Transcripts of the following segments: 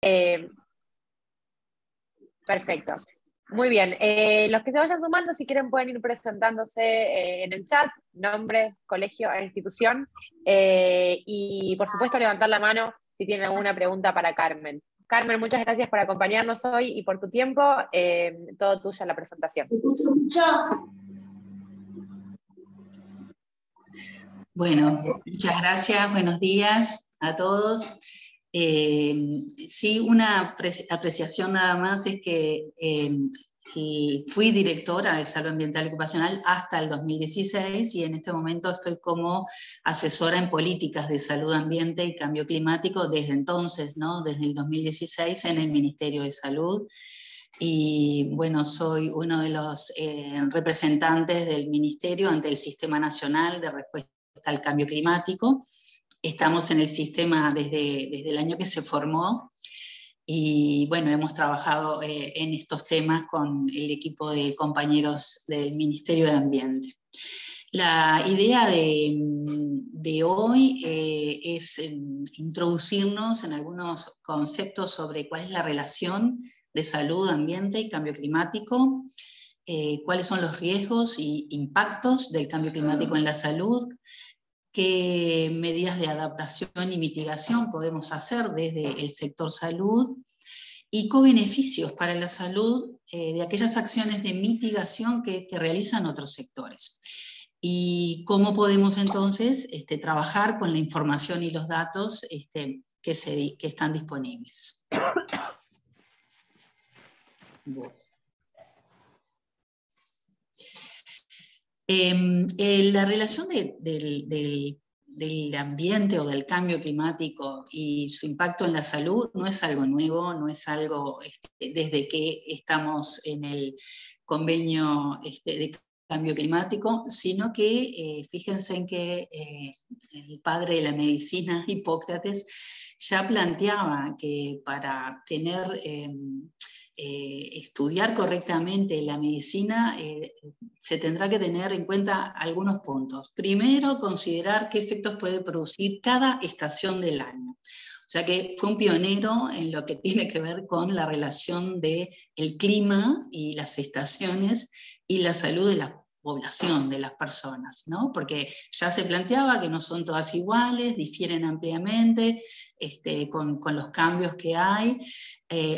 Eh, Perfecto. Muy bien. Los que se vayan sumando, si quieren, pueden ir presentándose en el chat, nombre, colegio e institución. Y por supuesto, levantar la mano si tienen alguna pregunta para Carmen. Carmen, muchas gracias por acompañarnos hoy y por tu tiempo. Todo tuyo la presentación. Bueno, muchas gracias, buenos días a todos. Sí, una apreciación nada más es que fui directora de Salud Ambiental y Ocupacional hasta el 2016 y en este momento estoy como asesora en políticas de salud, ambiente y cambio climático desde entonces, ¿no? Desde el 2016 en el Ministerio de Salud. Y bueno, soy uno de los representantes del Ministerio ante el Sistema Nacional de Respuesta al Cambio Climático. Estamos en el sistema desde el año que se formó y bueno, hemos trabajado en estos temas con el equipo de compañeros del Ministerio de Ambiente. La idea de hoy es introducirnos en algunos conceptos sobre cuál es la relación de salud, ambiente y cambio climático, cuáles son los riesgos y impactos del cambio climático en la salud, qué medidas de adaptación y mitigación podemos hacer desde el sector salud y co-beneficios para la salud de aquellas acciones de mitigación que realizan otros sectores. Y cómo podemos entonces trabajar con la información y los datos que están disponibles. Bueno. La relación del ambiente o del cambio climático y su impacto en la salud no es algo nuevo, no es algo desde que estamos en el convenio de cambio climático, sino que fíjense en que el padre de la medicina, Hipócrates, ya planteaba que para tener estudiar correctamente la medicina, se tendrá que tener en cuenta algunos puntos. Primero, considerar qué efectos puede producir cada estación del año. O sea que fue un pionero en lo que tiene que ver con la relación del clima y las estaciones y la salud de la población, de las personas, ¿no? Porque ya se planteaba que no son todas iguales, difieren ampliamente con los cambios que hay.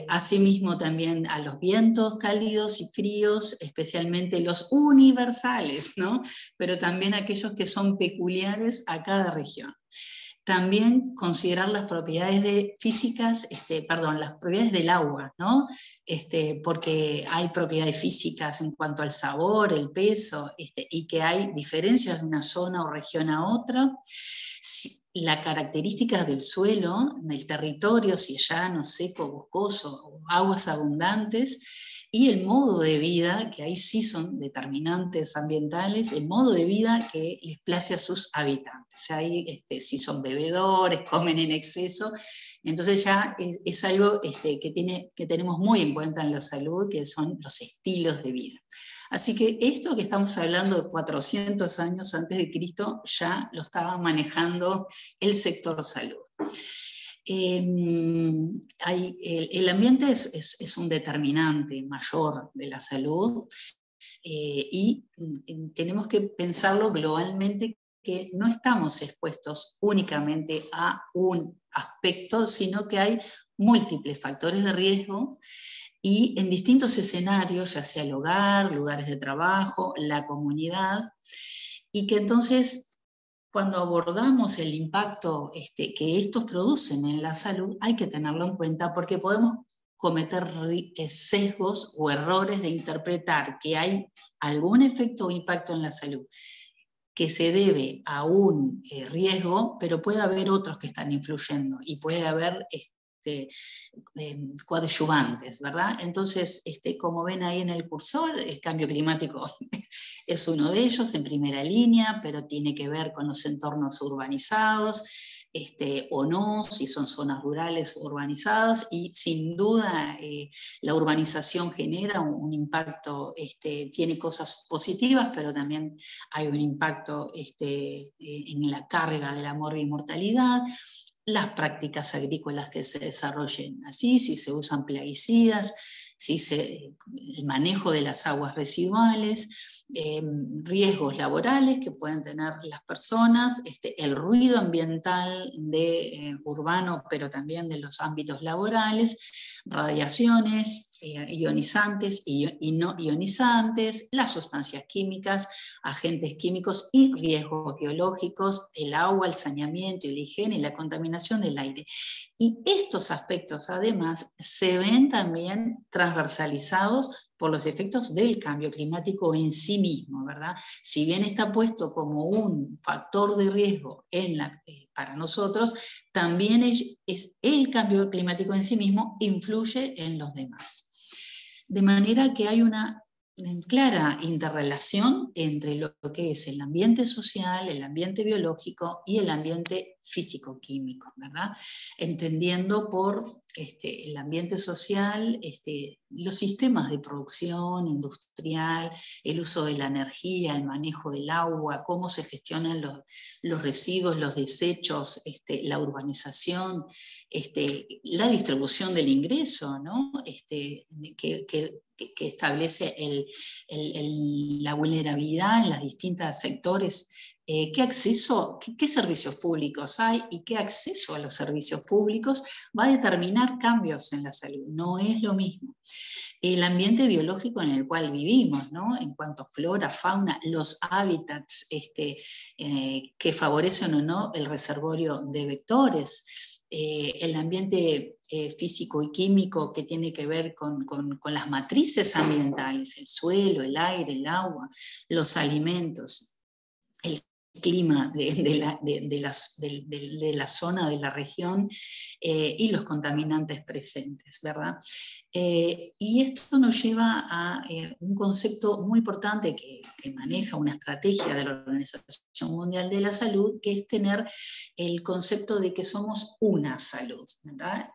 Asimismo también a los vientos cálidos y fríos, especialmente los universales, ¿no? Pero también aquellos que son peculiares a cada región. También considerar las propiedades físicas, las propiedades del agua, ¿no? Porque hay propiedades físicas en cuanto al sabor, el peso, y que hay diferencias de una zona o región a otra. Las características del suelo, del territorio, si es llano, seco, boscoso, o aguas abundantes, y el modo de vida, que ahí sí son determinantes ambientales, el modo de vida que les place a sus habitantes. Ahí si son bebedores, comen en exceso, entonces ya es algo que tenemos muy en cuenta en la salud, que son los estilos de vida. Así que esto que estamos hablando de 400 años antes de Cristo, ya lo estaba manejando el sector salud. El ambiente es un determinante mayor de la salud y tenemos que pensarlo globalmente, que no estamos expuestos únicamente a un aspecto, sino que hay múltiples factores de riesgo y en distintos escenarios, ya sea el hogar, lugares de trabajo, la comunidad, y que entonces cuando abordamos el impacto que estos producen en la salud, hay que tenerlo en cuenta porque podemos cometer sesgos o errores de interpretar que hay algún efecto o impacto en la salud que se debe a un riesgo, pero puede haber otros que están influyendo y puede haber coadyuvantes, ¿verdad? Entonces, como ven ahí en el cursor, el cambio climático es uno de ellos en primera línea, pero tiene que ver con los entornos urbanizados, o no, si son zonas rurales o urbanizadas, y sin duda la urbanización genera un impacto, tiene cosas positivas, pero también hay un impacto en la carga de la mortalidad. las prácticas agrícolas que se desarrollen así, si se usan plaguicidas, el manejo de las aguas residuales, riesgos laborales que pueden tener las personas, el ruido ambiental urbano, pero también de los ámbitos laborales, radiaciones ionizantes y no ionizantes, las sustancias químicas, agentes químicos y riesgos biológicos, el agua, el saneamiento y la higiene y la contaminación del aire. Y estos aspectos además se ven también transversalizados por los efectos del cambio climático en sí mismo, ¿verdad? Si bien está puesto como un factor de riesgo para nosotros, también el cambio climático en sí mismo influye en los demás. De manera que hay una clara interrelación entre lo que es el ambiente social, el ambiente biológico y el ambiente físico-químico, ¿verdad? Entendiendo por el ambiente social, los sistemas de producción industrial, el uso de la energía, el manejo del agua, cómo se gestionan los residuos, los desechos, la urbanización, la distribución del ingreso, ¿no? Que establece la vulnerabilidad en los distintos sectores, qué servicios públicos hay y qué acceso a los servicios públicos va a determinar cambios en la salud. No es lo mismo. El ambiente biológico en el cual vivimos, ¿no? En cuanto a flora, fauna, los hábitats que favorecen o no el reservorio de vectores, el ambiente físico y químico que tiene que ver con las matrices ambientales, el suelo, el aire, el agua, los alimentos, el clima de la zona, de la región, y los contaminantes presentes, ¿verdad? Y esto nos lleva a un concepto muy importante que maneja una estrategia de la Organización Mundial de la Salud, que es tener el concepto de que somos una salud, ¿verdad?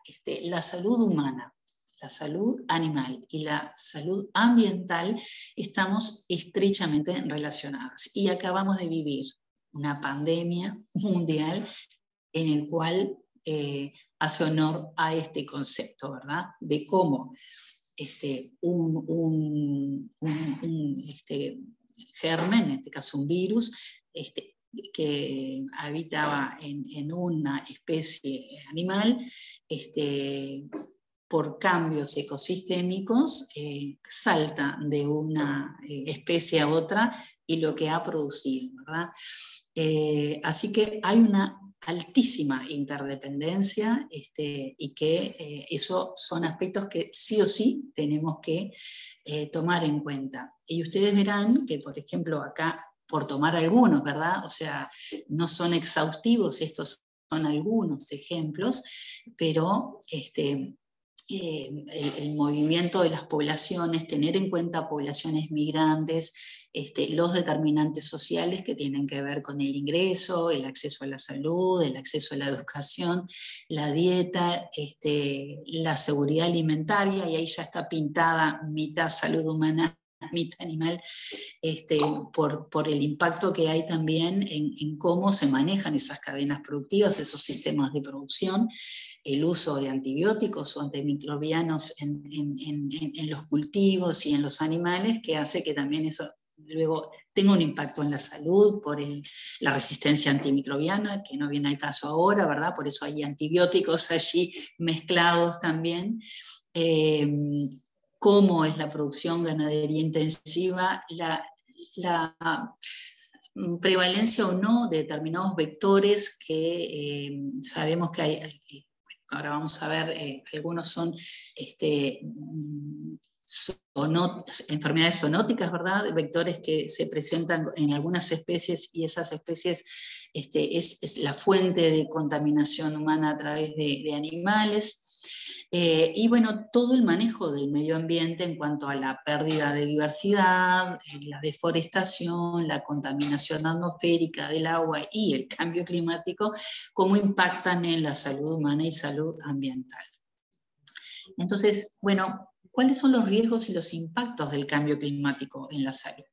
La salud humana, la salud animal y la salud ambiental estamos estrechamente relacionadas. Y acabamos de vivir una pandemia mundial en el cual hace honor a este concepto, ¿verdad? De cómo un germen, en este caso un virus, que habitaba en una especie animal, por cambios ecosistémicos, salta de una especie a otra y lo que ha producido, ¿verdad? Así que hay una altísima interdependencia, y que esos son aspectos que sí o sí tenemos que tomar en cuenta. Y ustedes verán que, por ejemplo, acá, por tomar algunos, ¿verdad? O sea, no son exhaustivos, estos son algunos ejemplos, pero el movimiento de las poblaciones, tener en cuenta poblaciones migrantes, los determinantes sociales que tienen que ver con el ingreso, el acceso a la salud, el acceso a la educación, la dieta, la seguridad alimentaria, y ahí ya está pintada mitad salud humana, mitad animal, por el impacto que hay también en cómo se manejan esas cadenas productivas, esos sistemas de producción, el uso de antibióticos o antimicrobianos en los cultivos y en los animales, que hace que también eso luego tenga un impacto en la salud por la resistencia antimicrobiana, que no viene al caso ahora, ¿verdad? Por eso hay antibióticos allí mezclados también. Cómo es la producción ganadería intensiva, la prevalencia o no de determinados vectores que sabemos que hay. Ahora vamos a ver, algunos son enfermedades zoonóticas, ¿verdad? Vectores que se presentan en algunas especies, y esas especies es la fuente de contaminación humana a través de animales. Y bueno, todo el manejo del medio ambiente en cuanto a la pérdida de diversidad, la deforestación, la contaminación atmosférica del agua y el cambio climático, cómo impactan en la salud humana y salud ambiental. Entonces, bueno, ¿cuáles son los riesgos y los impactos del cambio climático en la salud?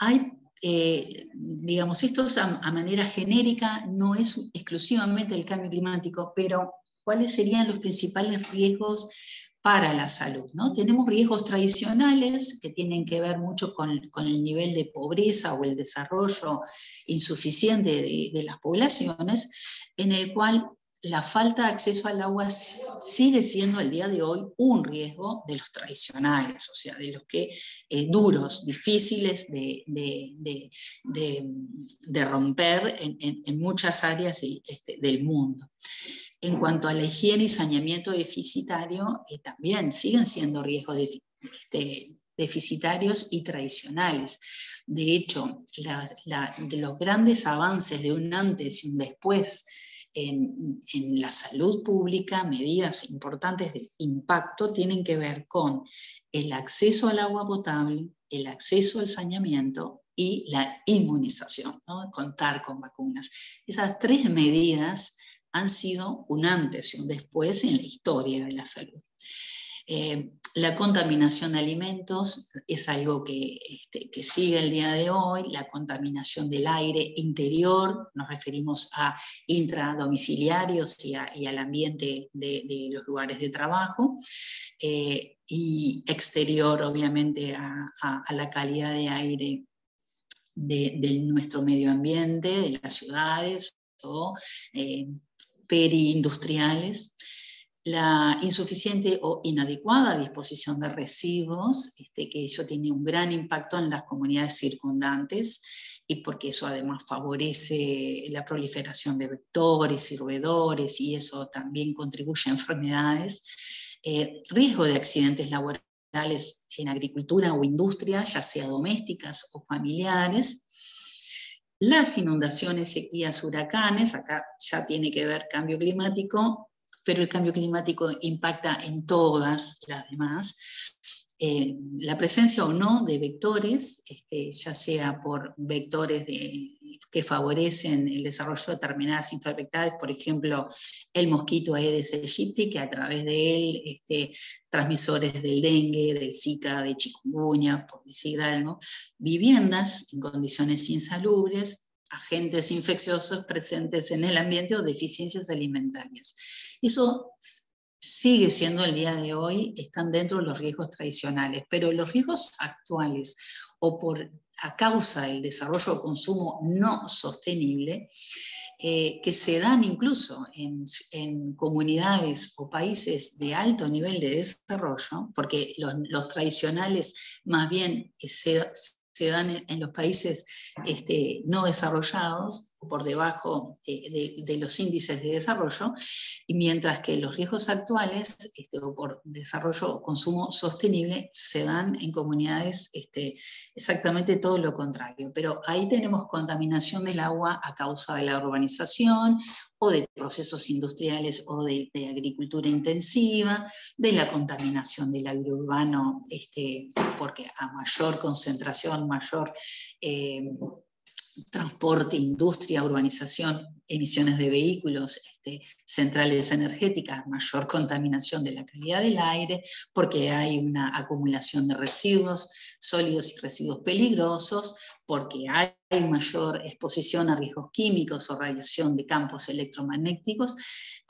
Hay digamos, esto es a manera genérica, no es exclusivamente el cambio climático, pero ¿cuáles serían los principales riesgos para la salud, ¿no? Tenemos riesgos tradicionales que tienen que ver mucho con el nivel de pobreza o el desarrollo insuficiente de las poblaciones, en el cual la falta de acceso al agua sigue siendo al día de hoy un riesgo de los tradicionales, o sea, de los que duros, difíciles de romper en muchas áreas del mundo. En cuanto a la higiene y saneamiento deficitario, también siguen siendo riesgos deficitarios y tradicionales. De hecho, de los grandes avances de un antes y un después en la salud pública, medidas importantes de impacto tienen que ver con el acceso al agua potable, el acceso al saneamiento y la inmunización, ¿no? Contar con vacunas. Esas tres medidas han sido un antes y un después en la historia de la salud. La contaminación de alimentos es algo que sigue el día de hoy, la contaminación del aire interior, nos referimos a intradomiciliarios y al ambiente de los lugares de trabajo, y exterior, obviamente, a la calidad de aire de nuestro medio ambiente, de las ciudades o periindustriales. La insuficiente o inadecuada disposición de residuos, que eso tiene un gran impacto en las comunidades circundantes, y porque eso además favorece la proliferación de vectores y roedores, y eso también contribuye a enfermedades. Riesgo de accidentes laborales en agricultura o industria, ya sea domésticas o familiares. Las inundaciones, sequías, huracanes, acá ya tiene que ver cambio climático, pero el cambio climático impacta en todas las demás. La presencia o no de vectores, ya sea por vectores que favorecen el desarrollo de determinadas enfermedades, por ejemplo, el mosquito Aedes aegypti, que a través de él, transmisores del dengue, del zika, de chikungunya, por decir algo, viviendas en condiciones insalubres, agentes infecciosos presentes en el ambiente o deficiencias alimentarias. Eso sigue siendo el día de hoy, están dentro de los riesgos tradicionales, pero los riesgos actuales o a causa del desarrollo o consumo no sostenible, que se dan incluso en comunidades o países de alto nivel de desarrollo, porque los tradicionales más bien se dan en los países no desarrollados, por debajo de los índices de desarrollo, y mientras que los riesgos actuales por desarrollo o consumo sostenible se dan en comunidades exactamente todo lo contrario. Pero ahí tenemos contaminación del agua a causa de la urbanización o de procesos industriales o de agricultura intensiva, de la contaminación del aire urbano, porque a mayor concentración, mayor transporte, industria, urbanización, emisiones de vehículos, centrales energéticas, mayor contaminación de la calidad del aire, porque hay una acumulación de residuos sólidos y residuos peligrosos, porque hay mayor exposición a riesgos químicos o radiación de campos electromagnéticos,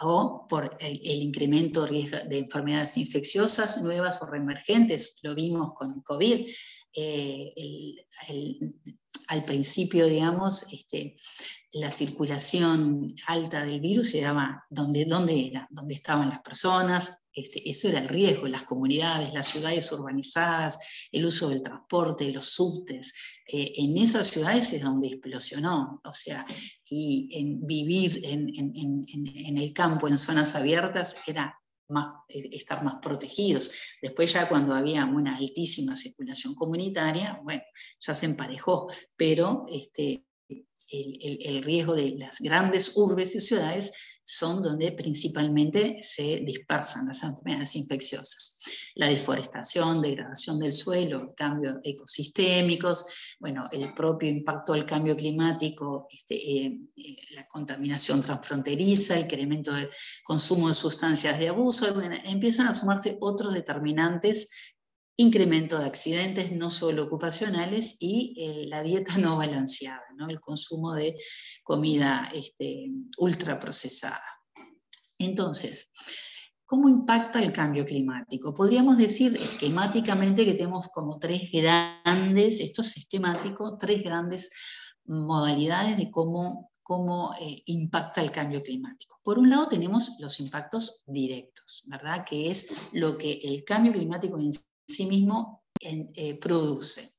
o por el incremento de riesgo de enfermedades infecciosas nuevas o reemergentes. Lo vimos con COVID. Al principio, digamos, la circulación alta del virus se daba ¿dónde era? ¿Dónde estaban las personas? Eso era el riesgo, las comunidades, las ciudades urbanizadas, el uso del transporte, los subtes. En esas ciudades es donde explosionó, o sea, y vivir en el campo, en zonas abiertas, era estar más protegidos. Después ya cuando había una altísima circulación comunitaria, bueno, ya se emparejó, pero el riesgo de las grandes urbes y ciudades son donde principalmente se dispersan las enfermedades infecciosas. La deforestación, degradación del suelo, cambios ecosistémicos, bueno, el propio impacto del cambio climático, la contaminación transfronteriza, el incremento del consumo de sustancias de abuso, bueno, empiezan a sumarse otros determinantes incremento de accidentes no solo ocupacionales y la dieta no balanceada, ¿no? El consumo de comida ultraprocesada. Entonces, ¿cómo impacta el cambio climático? Podríamos decir esquemáticamente que tenemos como tres grandes, esto es esquemático, tres grandes modalidades de cómo impacta el cambio climático. Por un lado tenemos los impactos directos, ¿verdad? Que es lo que el cambio climático en sí mismo produce.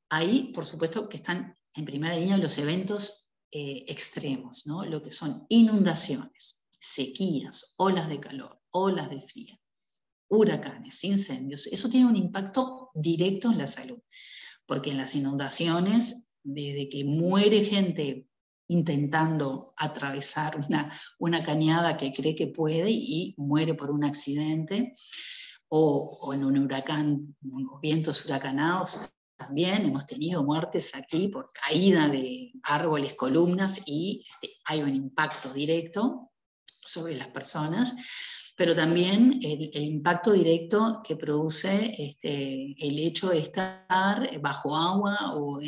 Ahí, por supuesto, que están en primera línea los eventos extremos, ¿no? Lo que son inundaciones, sequías, olas de calor, olas de frío, huracanes, incendios. Eso tiene un impacto directo en la salud, porque en las inundaciones, desde que muere gente intentando atravesar una cañada que cree que puede y muere por un accidente, o en un huracán, vientos huracanados, también hemos tenido muertes aquí por caída de árboles, columnas, y hay un impacto directo sobre las personas, pero también el impacto directo que produce el hecho de estar bajo agua o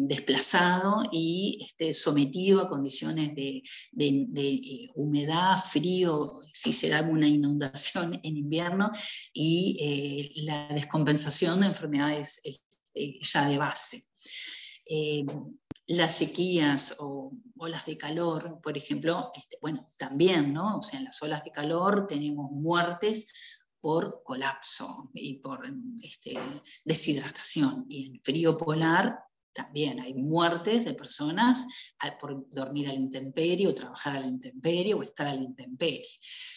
desplazado y sometido a condiciones de humedad, frío, si se da una inundación en invierno, y la descompensación de enfermedades ya de base. Las sequías o olas de calor, por ejemplo, bueno, también, ¿no? O sea, en las olas de calor tenemos muertes por colapso y por deshidratación. Y en frío polar también hay muertes de personas por dormir a la intemperie o trabajar a la intemperie o estar a la intemperie.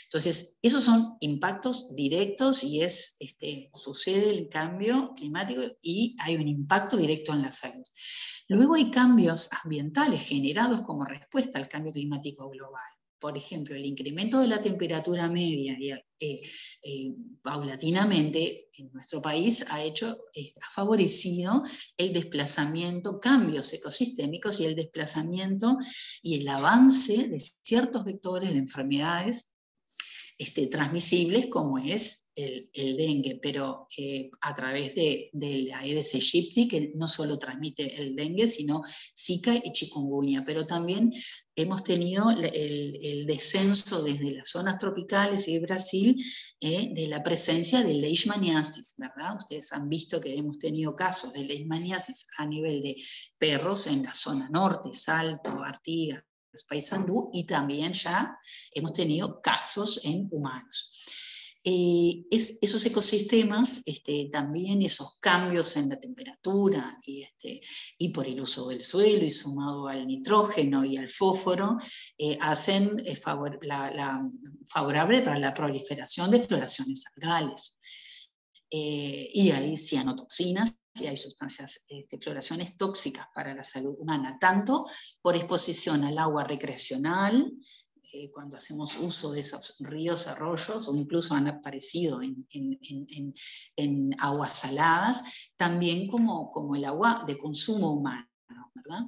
Entonces, esos son impactos directos y sucede el cambio climático y hay un impacto directo en la salud. Luego hay cambios ambientales generados como respuesta al cambio climático global. Por ejemplo, el incremento de la temperatura media paulatinamente en nuestro país ha favorecido el desplazamiento, cambios ecosistémicos y el desplazamiento y el avance de ciertos vectores de enfermedades transmisibles, como es el dengue, pero a través de la Aedes aegypti, que no solo transmite el dengue, sino Zika y chikungunya, pero también hemos tenido el descenso desde las zonas tropicales y de Brasil de la presencia de leishmaniasis, ¿verdad? Ustedes han visto que hemos tenido casos de leishmaniasis a nivel de perros en la zona norte, Salto, Artigas, Paysandú, y también ya hemos tenido casos en humanos. Esos ecosistemas, también esos cambios en la temperatura y por el uso del suelo y sumado al nitrógeno y al fósforo, hacen favorable para la proliferación de floraciones algales. Y hay cianotoxinas, y hay sustancias, floraciones tóxicas para la salud humana, tanto por exposición al agua recreacional, cuando hacemos uso de esos ríos, arroyos, o incluso han aparecido en aguas saladas, también como el agua de consumo humano, ¿verdad?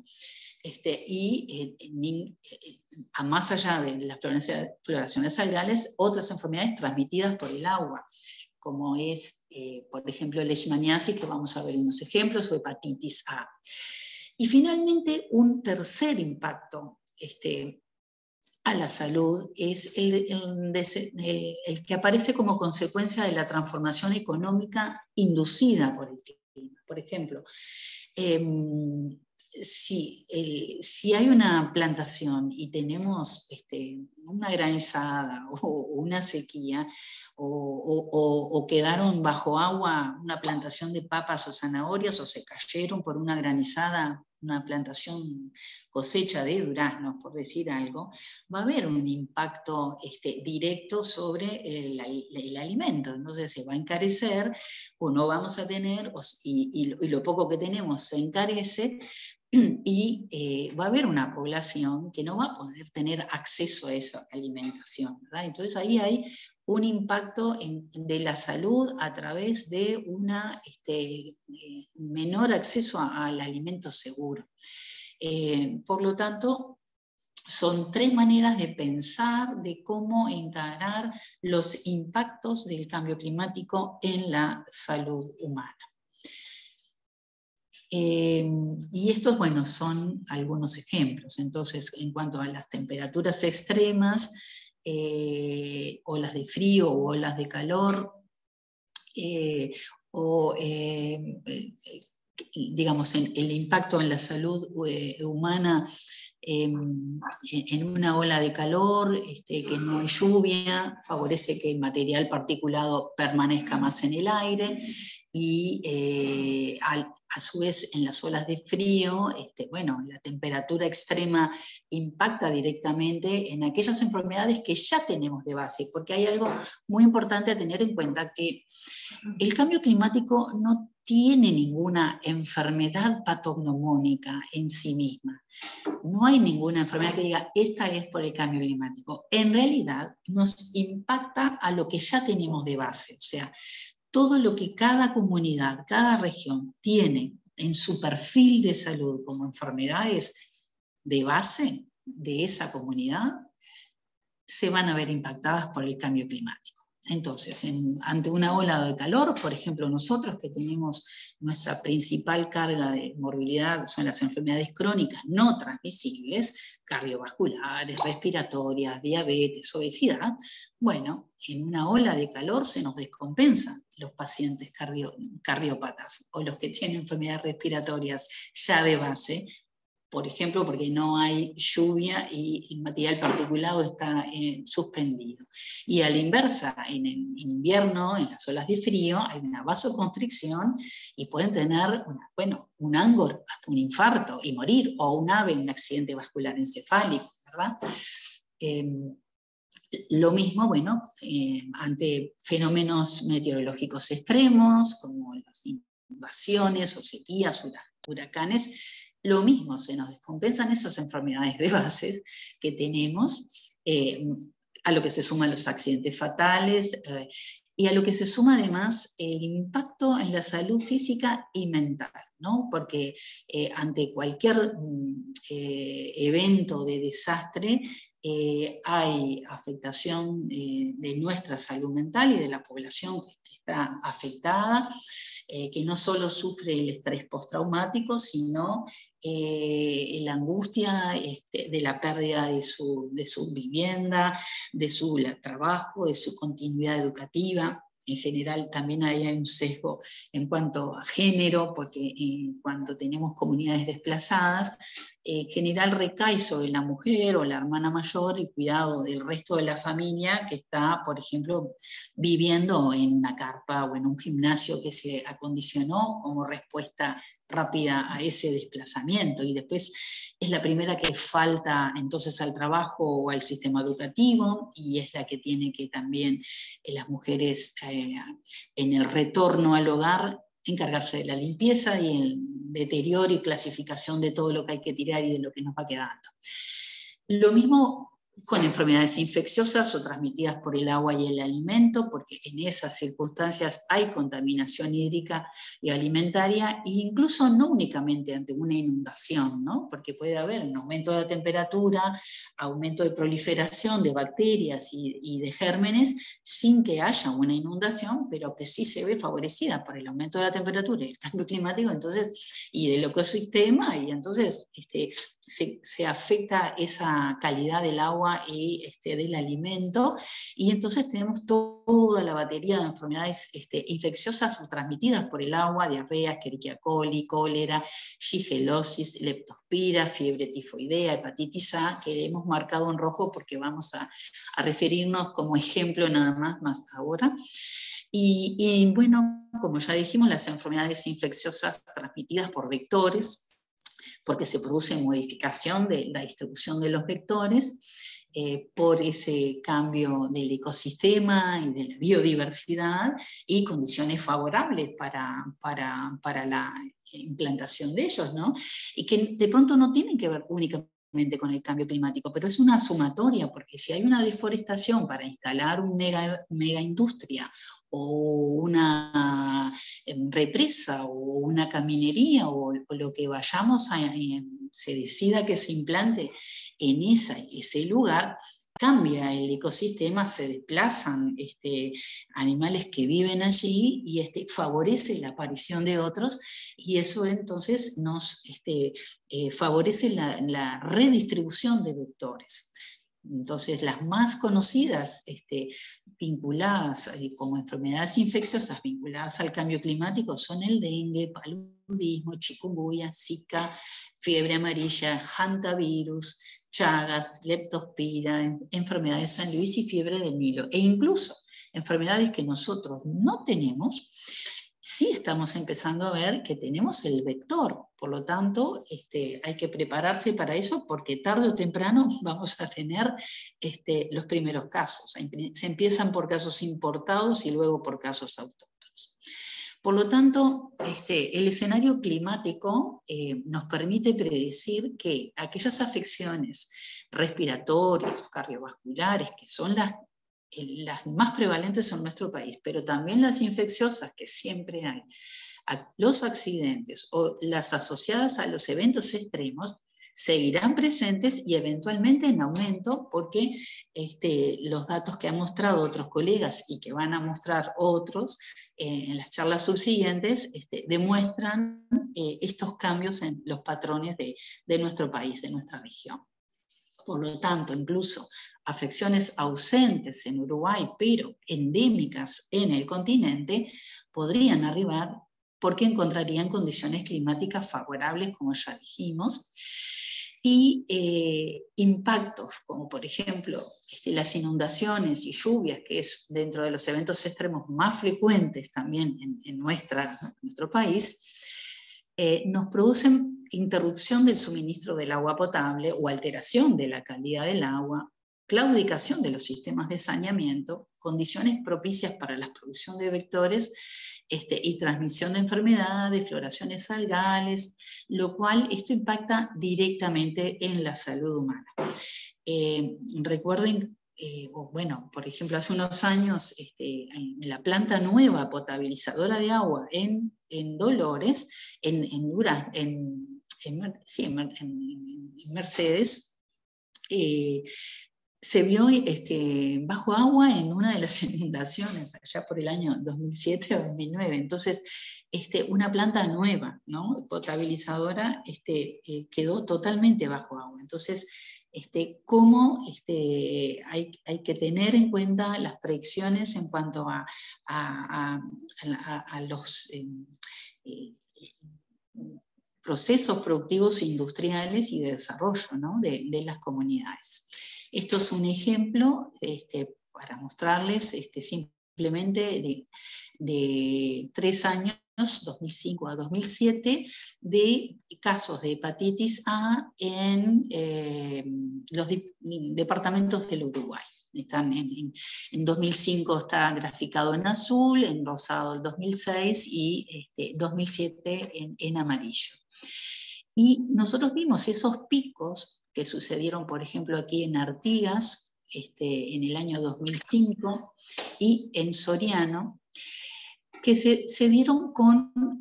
A más allá de las floraciones algales, otras enfermedades transmitidas por el agua, como es, por ejemplo, leishmaniasis, que vamos a ver unos ejemplos, o hepatitis A. Y finalmente, un tercer impacto a la salud es el que aparece como consecuencia de la transformación económica inducida por el clima. Por ejemplo, si hay una plantación y tenemos una granizada o una sequía, o quedaron bajo agua una plantación de papas o zanahorias, o se cayeron por una granizada una plantación, cosecha de duraznos, por decir algo, va a haber un impacto directo sobre el alimento. Entonces se va a encarecer, o no vamos a tener, y lo poco que tenemos se encarece, y va a haber una población que no va a poder tener acceso a esa alimentación, ¿verdad? Entonces ahí hay un impacto de la salud a través de un menor acceso al alimento seguro. Por lo tanto, son 3 maneras de pensar de cómo encarar los impactos del cambio climático en la salud humana. Y estos, bueno, son algunos ejemplos. Entonces, en cuanto a las temperaturas extremas, olas de frío o olas de calor, digamos, el impacto en la salud humana en una ola de calor, que no hay lluvia, favorece que el material particulado permanezca más en el aire, y a su vez en las olas de frío, bueno, la temperatura extrema impacta directamente en aquellas enfermedades que ya tenemos de base, porque hay algo muy importante a tener en cuenta, que el cambio climático no tiene ninguna enfermedad patognomónica en sí misma. No hay ninguna enfermedad que diga, esta es por el cambio climático. En realidad, nos impacta a lo que ya tenemos de base. O sea, todo lo que cada comunidad, cada región tiene en su perfil de salud como enfermedades de base de esa comunidad, se van a ver impactadas por el cambio climático. Entonces, ante una ola de calor, por ejemplo, nosotros que tenemos nuestra principal carga de morbilidad son las enfermedades crónicas no transmisibles, cardiovasculares, respiratorias, diabetes, obesidad. Bueno, en una ola de calor se nos descompensan los pacientes cardiópatas o los que tienen enfermedades respiratorias ya de base, por ejemplo, porque no hay lluvia y el material particulado está suspendido. Y a la inversa, en invierno, en las olas de frío, hay una vasoconstricción y pueden tener un angor, hasta un infarto y morir, o un AVE, un accidente vascular encefálico, ¿verdad? Lo mismo, bueno, ante fenómenos meteorológicos extremos, como las invasiones o sequías, huracanes, lo mismo, se nos descompensan esas enfermedades de bases que tenemos, a lo que se suman los accidentes fatales, y a lo que se suma además el impacto en la salud física y mental, ¿no? Porque ante cualquier evento de desastre, hay afectación de nuestra salud mental y de la población que está afectada, que no solo sufre el estrés postraumático, sino la angustia de la pérdida de su vivienda, de su trabajo, de su continuidad educativa. En general también hay un sesgo en cuanto a género, porque cuando tenemos comunidades desplazadas, en general recae sobre la mujer o la hermana mayor el cuidado del resto de la familia que está, por ejemplo, viviendo en una carpa o en un gimnasio que se acondicionó como respuesta rápida a ese desplazamiento, y después es la primera que falta entonces al trabajo o al sistema educativo, y es la que tiene que también las mujeres en el retorno al hogar encargarse de la limpieza y el deterioro y clasificación de todo lo que hay que tirar y de lo que nos va quedando. Lo mismo con enfermedades infecciosas o transmitidas por el agua y el alimento, porque en esas circunstancias hay contaminación hídrica y alimentaria, e incluso no únicamente ante una inundación, ¿no? Porque puede haber un aumento de la temperatura, aumento de proliferación de bacterias y de gérmenes sin que haya una inundación, pero que sí se ve favorecida por el aumento de la temperatura y el cambio climático, entonces, y del ecosistema, y entonces se afecta esa calidad del agua y del alimento, y entonces tenemos toda la batería de enfermedades infecciosas o transmitidas por el agua: diarrea, Escherichia coli, cólera, shigellosis, leptospira, fiebre tifoidea, hepatitis A, que hemos marcado en rojo porque vamos a referirnos como ejemplo nada más ahora. Y bueno, como ya dijimos, las enfermedades infecciosas transmitidas por vectores, porque se produce modificación de la distribución de los vectores, por ese cambio del ecosistema y de la biodiversidad y condiciones favorables para la implantación de ellos, ¿no? Y que de pronto no tienen que ver únicamente con el cambio climático, pero es una sumatoria, porque si hay una deforestación para instalar una mega industria o una represa o una caminería o lo que vayamos se decida que se implante en ese lugar, cambia el ecosistema, se desplazan animales que viven allí y favorece la aparición de otros, y eso entonces nos favorece la redistribución de vectores. Entonces, las más conocidas vinculadas como enfermedades infecciosas vinculadas al cambio climático son el dengue, paludismo, chikungunya, zika, fiebre amarilla, hantavirus, Chagas, leptospira, enfermedad de San Luis y fiebre del Nilo. E incluso enfermedades que nosotros no tenemos, sí estamos empezando a ver que tenemos el vector. Por lo tanto, hay que prepararse para eso, porque tarde o temprano vamos a tener los primeros casos. Se empiezan por casos importados y luego por casos autóctonos. Por lo tanto, el escenario climático nos permite predecir que aquellas afecciones respiratorias, cardiovasculares, que son las más prevalentes en nuestro país, pero también las infecciosas que siempre hay, los accidentes o las asociadas a los eventos extremos, seguirán presentes y eventualmente en aumento, porque los datos que han mostrado otros colegas y que van a mostrar otros en las charlas subsiguientes demuestran estos cambios en los patrones de nuestro país, de nuestra región. Por lo tanto, incluso afecciones ausentes en Uruguay, pero endémicas en el continente, podrían arribar porque encontrarían condiciones climáticas favorables, como ya dijimos, y impactos, como por ejemplo las inundaciones y lluvias, que es dentro de los eventos extremos más frecuentes también en nuestro país, nos producen interrupción del suministro del agua potable o alteración de la calidad del agua, claudicación de los sistemas de saneamiento, condiciones propicias para la producción de vectores y transmisión de enfermedades, floraciones algales, lo cual esto impacta directamente en la salud humana. Recuerden, bueno, por ejemplo, hace unos años la planta nueva potabilizadora de agua en Dolores, en Mercedes, se vio bajo agua en una de las inundaciones, allá por el año 2007 o 2009. Entonces, una planta nueva, ¿no?, potabilizadora, quedó totalmente bajo agua. Entonces, cómo hay que tener en cuenta las predicciones en cuanto a los procesos productivos industriales y de desarrollo, ¿no?, de las comunidades. Esto es un ejemplo para mostrarles simplemente de 3 años, 2005 a 2007, de casos de hepatitis A en los departamentos del Uruguay. Están en 2005 está graficado en azul, en rosado el 2006 y 2007 en amarillo. Y nosotros vimos esos picos que sucedieron, por ejemplo, aquí en Artigas, en el año 2005, y en Soriano, que se dieron con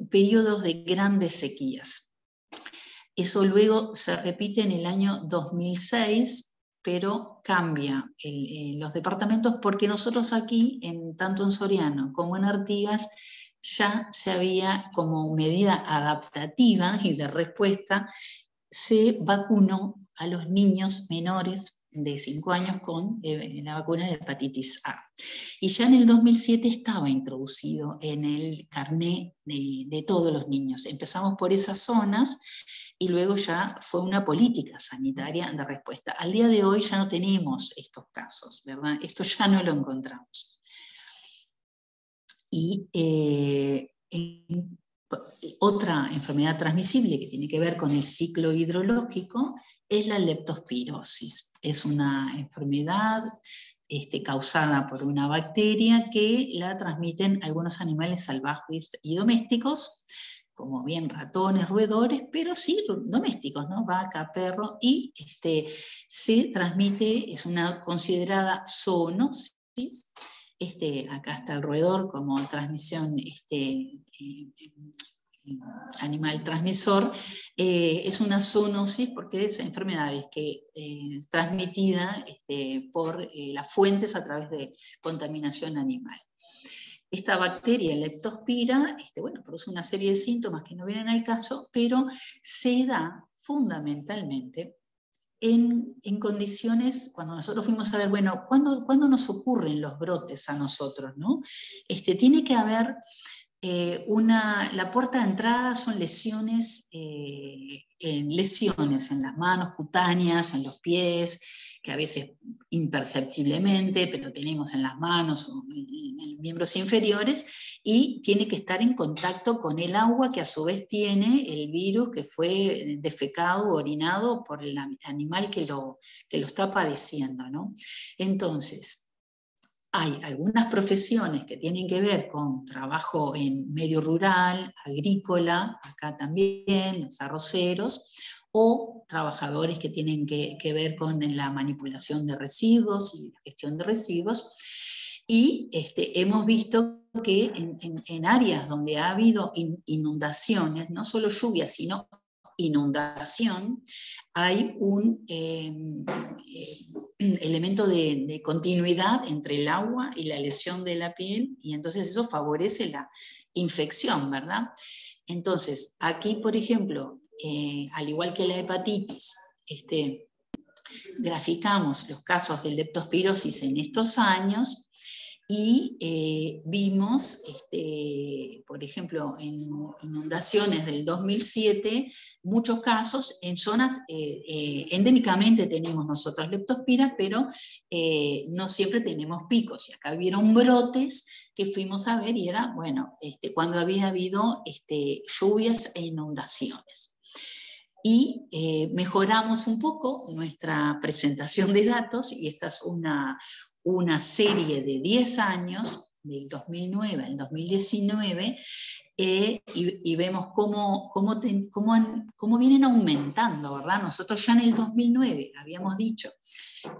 periodos de grandes sequías. Eso luego se repite en el año 2006, pero cambia los departamentos, porque nosotros aquí, tanto en Soriano como en Artigas, ya se había, como medida adaptativa y de respuesta, se vacunó a los niños menores de 5 años con la vacuna de hepatitis A. Y ya en el 2007 estaba introducido en el carné de todos los niños. Empezamos por esas zonas y luego ya fue una política sanitaria de respuesta. Al día de hoy ya no tenemos estos casos, ¿verdad? Esto ya no lo encontramos. Y otra enfermedad transmisible que tiene que ver con el ciclo hidrológico es la leptospirosis. Es una enfermedad causada por una bacteria que la transmiten algunos animales salvajes y domésticos, como bien ratones, roedores, pero sí domésticos, ¿no?, vaca, perro, y se transmite, es una considerada zoonosis. Acá está el roedor como transmisión animal transmisor, es una zoonosis porque es enfermedad que es transmitida por las fuentes a través de contaminación animal. Esta bacteria, Leptospira, bueno, produce una serie de síntomas que no vienen al caso, pero se da fundamentalmente en condiciones, cuando nosotros fuimos a ver, bueno, ¿cuándo nos ocurren los brotes a nosotros, ¿no? Tiene que haber la puerta de entrada son lesiones en las manos, cutáneas, en los pies, que a veces imperceptiblemente, pero tenemos en las manos o en miembros inferiores, y tiene que estar en contacto con el agua que a su vez tiene el virus que fue defecado o orinado por el animal que lo está padeciendo, ¿no? Entonces, hay algunas profesiones que tienen que ver con trabajo en medio rural, agrícola, acá también, los arroceros, o trabajadores que tienen que ver con la manipulación de residuos y la gestión de residuos. Y hemos visto que en áreas donde ha habido inundaciones, no solo lluvia, sino inundación, hay un elemento de continuidad entre el agua y la lesión de la piel, y entonces eso favorece la infección, ¿verdad? Entonces, aquí, por ejemplo, al igual que la hepatitis, graficamos los casos de leptospirosis en estos años, y vimos, por ejemplo, en inundaciones del 2007, muchos casos en zonas, endémicamente tenemos nosotros leptospira, pero no siempre tenemos picos, y acá vieron brotes que fuimos a ver, y era, bueno, cuando había habido lluvias e inundaciones. Y mejoramos un poco nuestra presentación de datos, y esta es una serie de 10 años, del 2009 al 2019, y vemos cómo vienen aumentando, ¿verdad? Nosotros ya en el 2009 habíamos dicho,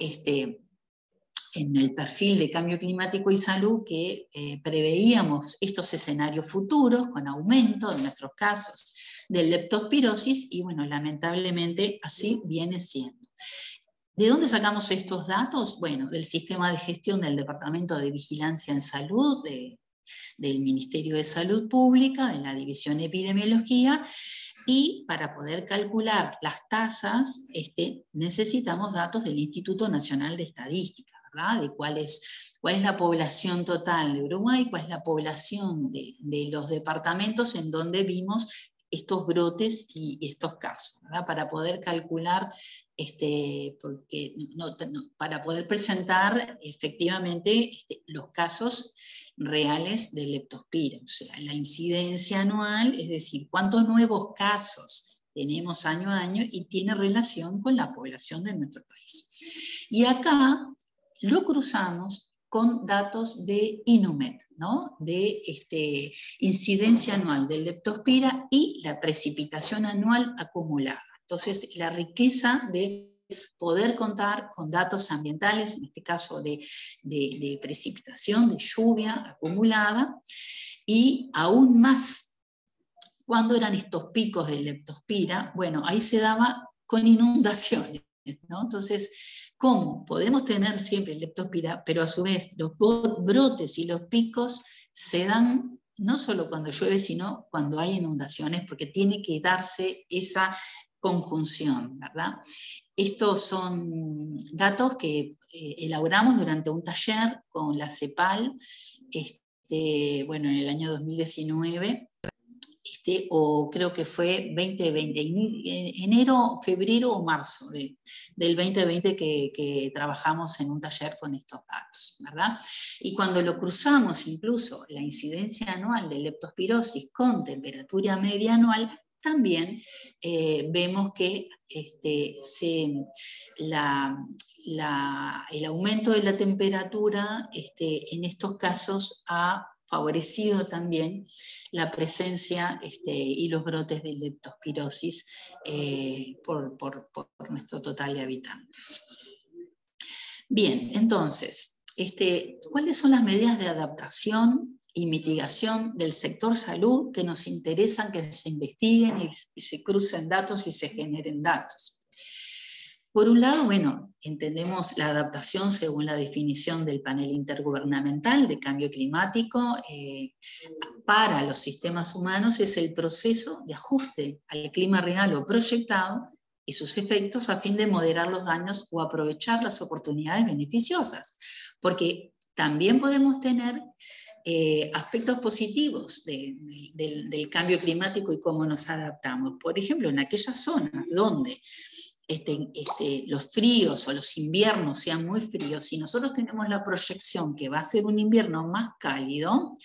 en el perfil de cambio climático y salud, que preveíamos estos escenarios futuros con aumento de nuestros casos de leptospirosis, y bueno, lamentablemente así viene siendo. ¿De dónde sacamos estos datos? Bueno, del sistema de gestión del Departamento de Vigilancia en Salud, del Ministerio de Salud Pública, de la División de Epidemiología, y para poder calcular las tasas necesitamos datos del Instituto Nacional de Estadística, ¿verdad? De cuál es la población total de Uruguay, cuál es la población de los departamentos en donde vimos estos brotes y estos casos, ¿verdad? Para poder calcular, para poder presentar efectivamente los casos reales de leptospira, o sea, la incidencia anual, es decir, cuántos nuevos casos tenemos año a año, y tiene relación con la población de nuestro país. Y acá lo cruzamos con datos de INUMED, ¿no? De incidencia anual del leptospira y la precipitación anual acumulada. Entonces, la riqueza de poder contar con datos ambientales, en este caso de precipitación, de lluvia acumulada, y aún más, cuando eran estos picos de leptospira, bueno, ahí se daba con inundaciones, ¿no? Entonces, ¿cómo? Podemos tener siempre leptospira, pero a su vez los brotes y los picos se dan no solo cuando llueve, sino cuando hay inundaciones, porque tiene que darse esa conjunción, ¿verdad? Estos son datos que elaboramos durante un taller con la CEPAL, bueno, en el año 2019, o creo que fue 2020, enero, febrero o marzo del 2020 que trabajamos en un taller con estos datos, ¿verdad? Y cuando lo cruzamos, incluso la incidencia anual de leptospirosis con temperatura media anual, también vemos que el aumento de la temperatura en estos casos ha favorecido también la presencia y los brotes de leptospirosis por nuestro total de habitantes. Bien, entonces, ¿cuáles son las medidas de adaptación y mitigación del sector salud que nos interesan que se investiguen y se crucen datos y se generen datos. Por un lado, bueno, entendemos la adaptación según la definición del panel intergubernamental de cambio climático para los sistemas humanos es el proceso de ajuste al clima real o proyectado y sus efectos a fin de moderar los daños o aprovechar las oportunidades beneficiosas. Porque también podemos tener aspectos positivos del cambio climático y cómo nos adaptamos. Por ejemplo, en aquellas zonas donde los fríos o los inviernos sean muy fríos, si nosotros tenemos la proyección que va a ser un invierno más cálido,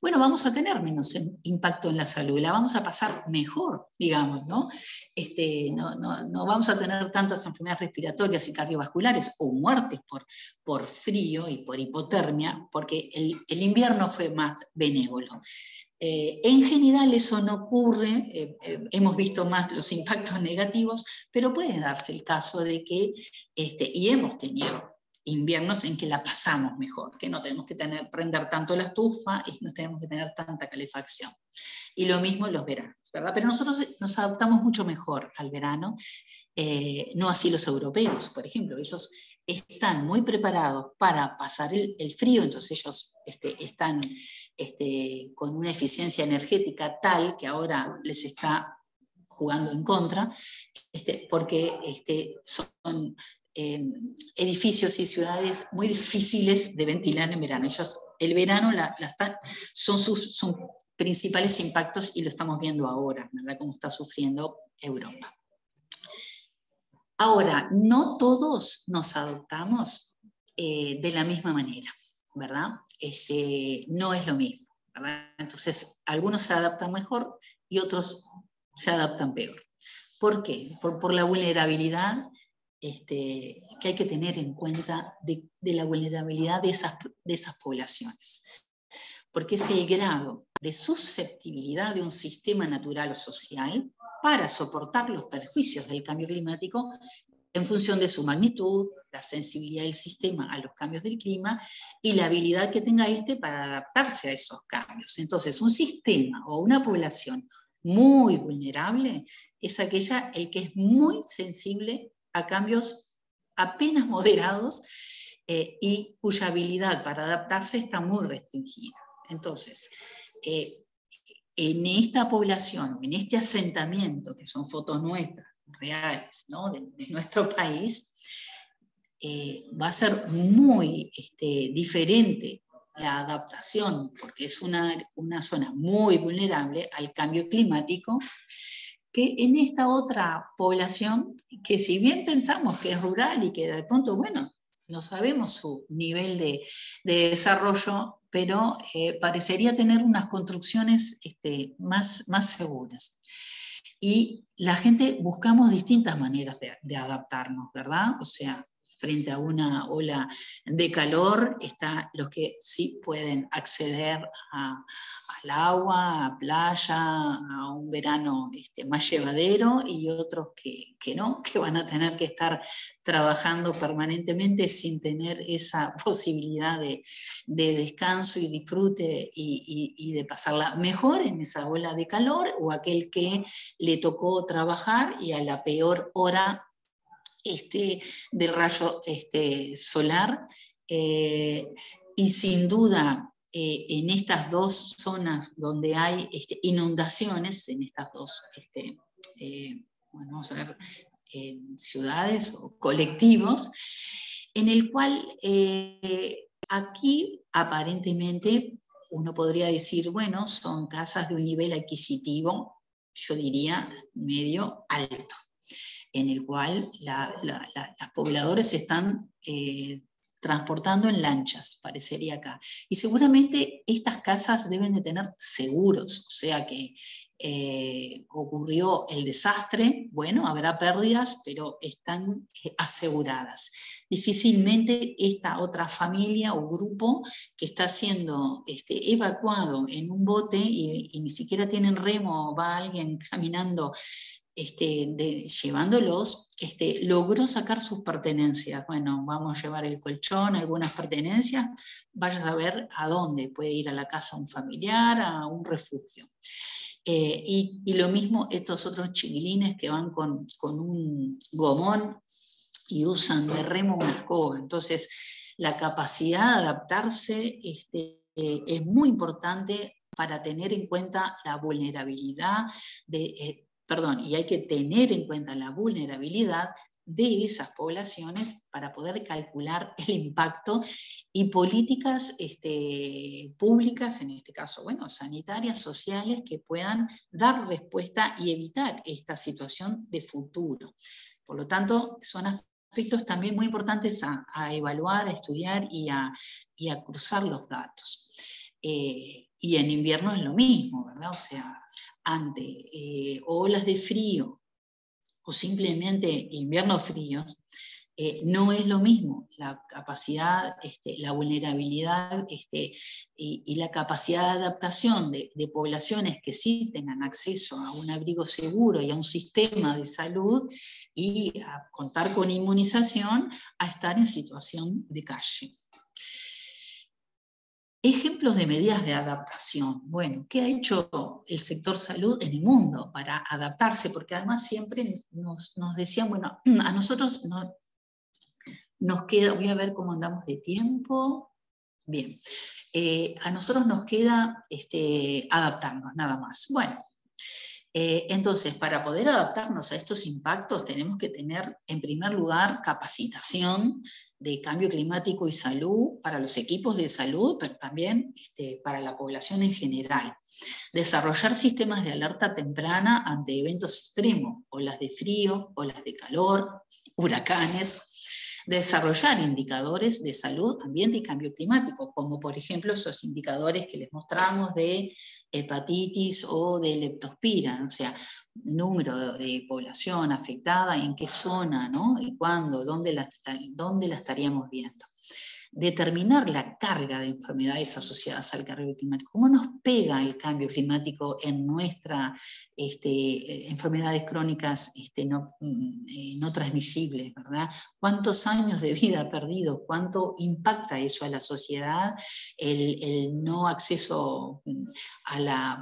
bueno, vamos a tener menos impacto en la salud, la vamos a pasar mejor, digamos, ¿no? No vamos a tener tantas enfermedades respiratorias y cardiovasculares o muertes por frío y por hipotermia, porque el invierno fue más benévolo. En general eso no ocurre, hemos visto más los impactos negativos, pero puede darse el caso de que, y hemos tenido inviernos en que la pasamos mejor, que no tenemos que prender tanto la estufa y no tenemos que tener tanta calefacción. Y lo mismo en los veranos, ¿verdad? Pero nosotros nos adaptamos mucho mejor al verano, no así los europeos, por ejemplo. Ellos están muy preparados para pasar el frío, entonces ellos están con una eficiencia energética tal que ahora les está jugando en contra, porque son edificios y ciudades muy difíciles de ventilar en verano. Ellos, el verano son sus principales impactos y lo estamos viendo ahora, ¿verdad? Cómo está sufriendo Europa. Ahora, no todos nos adaptamos de la misma manera, ¿verdad? No es lo mismo, ¿verdad? Entonces, algunos se adaptan mejor y otros se adaptan peor. ¿Por qué? Por la vulnerabilidad que hay que tener en cuenta de la vulnerabilidad de esas poblaciones. Porque es el grado de susceptibilidad de un sistema natural o social para soportar los perjuicios del cambio climático en función de su magnitud, la sensibilidad del sistema a los cambios del clima y la habilidad que tenga para adaptarse a esos cambios. Entonces, un sistema o una población muy vulnerable es el que es muy sensible a cambios apenas moderados y cuya habilidad para adaptarse está muy restringida. Entonces, en esta población, en este asentamiento, que son fotos nuestras, reales, ¿no? de nuestro país, va a ser muy diferente la adaptación, porque es una zona muy vulnerable al cambio climático, que en esta otra población, que si bien pensamos que es rural y que de pronto, bueno, no sabemos su nivel de desarrollo, pero parecería tener unas construcciones más seguras. Y la gente buscamos distintas maneras de adaptarnos, ¿verdad? O sea, frente a una ola de calor, están los que sí pueden acceder al agua, a playa, a un verano más llevadero, y otros que no, que van a tener que estar trabajando permanentemente sin tener esa posibilidad de descanso y disfrute y de pasarla mejor en esa ola de calor, o aquel que le tocó trabajar y a la peor hora del rayo solar, y sin duda en estas dos zonas donde hay inundaciones, en estas dos bueno, vamos a ver, ciudades o colectivos, en el cual aquí aparentemente uno podría decir, bueno, son casas de un nivel adquisitivo, yo diría medio alto, en el cual los pobladores se están transportando en lanchas, parecería acá. Y seguramente estas casas deben de tener seguros, o sea que ocurrió el desastre, bueno, habrá pérdidas, pero están aseguradas. Difícilmente esta otra familia o grupo que está siendo evacuado en un bote y ni siquiera tienen remo, va alguien caminando llevándolos, logró sacar sus pertenencias. Bueno, vamos a llevar el colchón, algunas pertenencias, vaya a saber a dónde, puede ir a la casa de un familiar, a un refugio. Y lo mismo estos otros chiquilines que van con un gomón y usan de remo una escoba. Entonces, la capacidad de adaptarse es muy importante para tener en cuenta la vulnerabilidad y hay que tener en cuenta la vulnerabilidad de esas poblaciones para poder calcular el impacto y políticas públicas, en este caso, bueno, sanitarias, sociales, que puedan dar respuesta y evitar esta situación de futuro. Por lo tanto, son aspectos también muy importantes a evaluar, a estudiar y a cruzar los datos. Y en invierno es lo mismo, ¿verdad? O sea, ante olas de frío o simplemente inviernos fríos, no es lo mismo la capacidad, la vulnerabilidad y la capacidad de adaptación de poblaciones que sí tengan acceso a un abrigo seguro y a un sistema de salud y a contar con inmunización, a estar en situación de calle. Ejemplos de medidas de adaptación. Bueno, ¿qué ha hecho el sector salud en el mundo para adaptarse? Porque además siempre nos decían, bueno, a nosotros nos queda, voy a ver cómo andamos de tiempo. Bien, a nosotros nos queda adaptarnos, nada más. Bueno, entonces, para poder adaptarnos a estos impactos tenemos que tener, en primer lugar, capacitación de cambio climático y salud para los equipos de salud, pero también para la población en general. Desarrollar sistemas de alerta temprana ante eventos extremos, olas de frío, olas de calor, huracanes. Desarrollar indicadores de salud, ambiente y cambio climático, como por ejemplo esos indicadores que les mostramos de hepatitis o de leptospira, o sea, número de población afectada, en qué zona, ¿no? Y cuándo, dónde la estaríamos viendo. Determinar la carga de enfermedades asociadas al cambio climático. ¿Cómo nos pega el cambio climático en nuestras enfermedades crónicas no transmisibles, ¿verdad? ¿Cuántos años de vida perdidos? ¿Cuánto impacta eso a la sociedad? El no acceso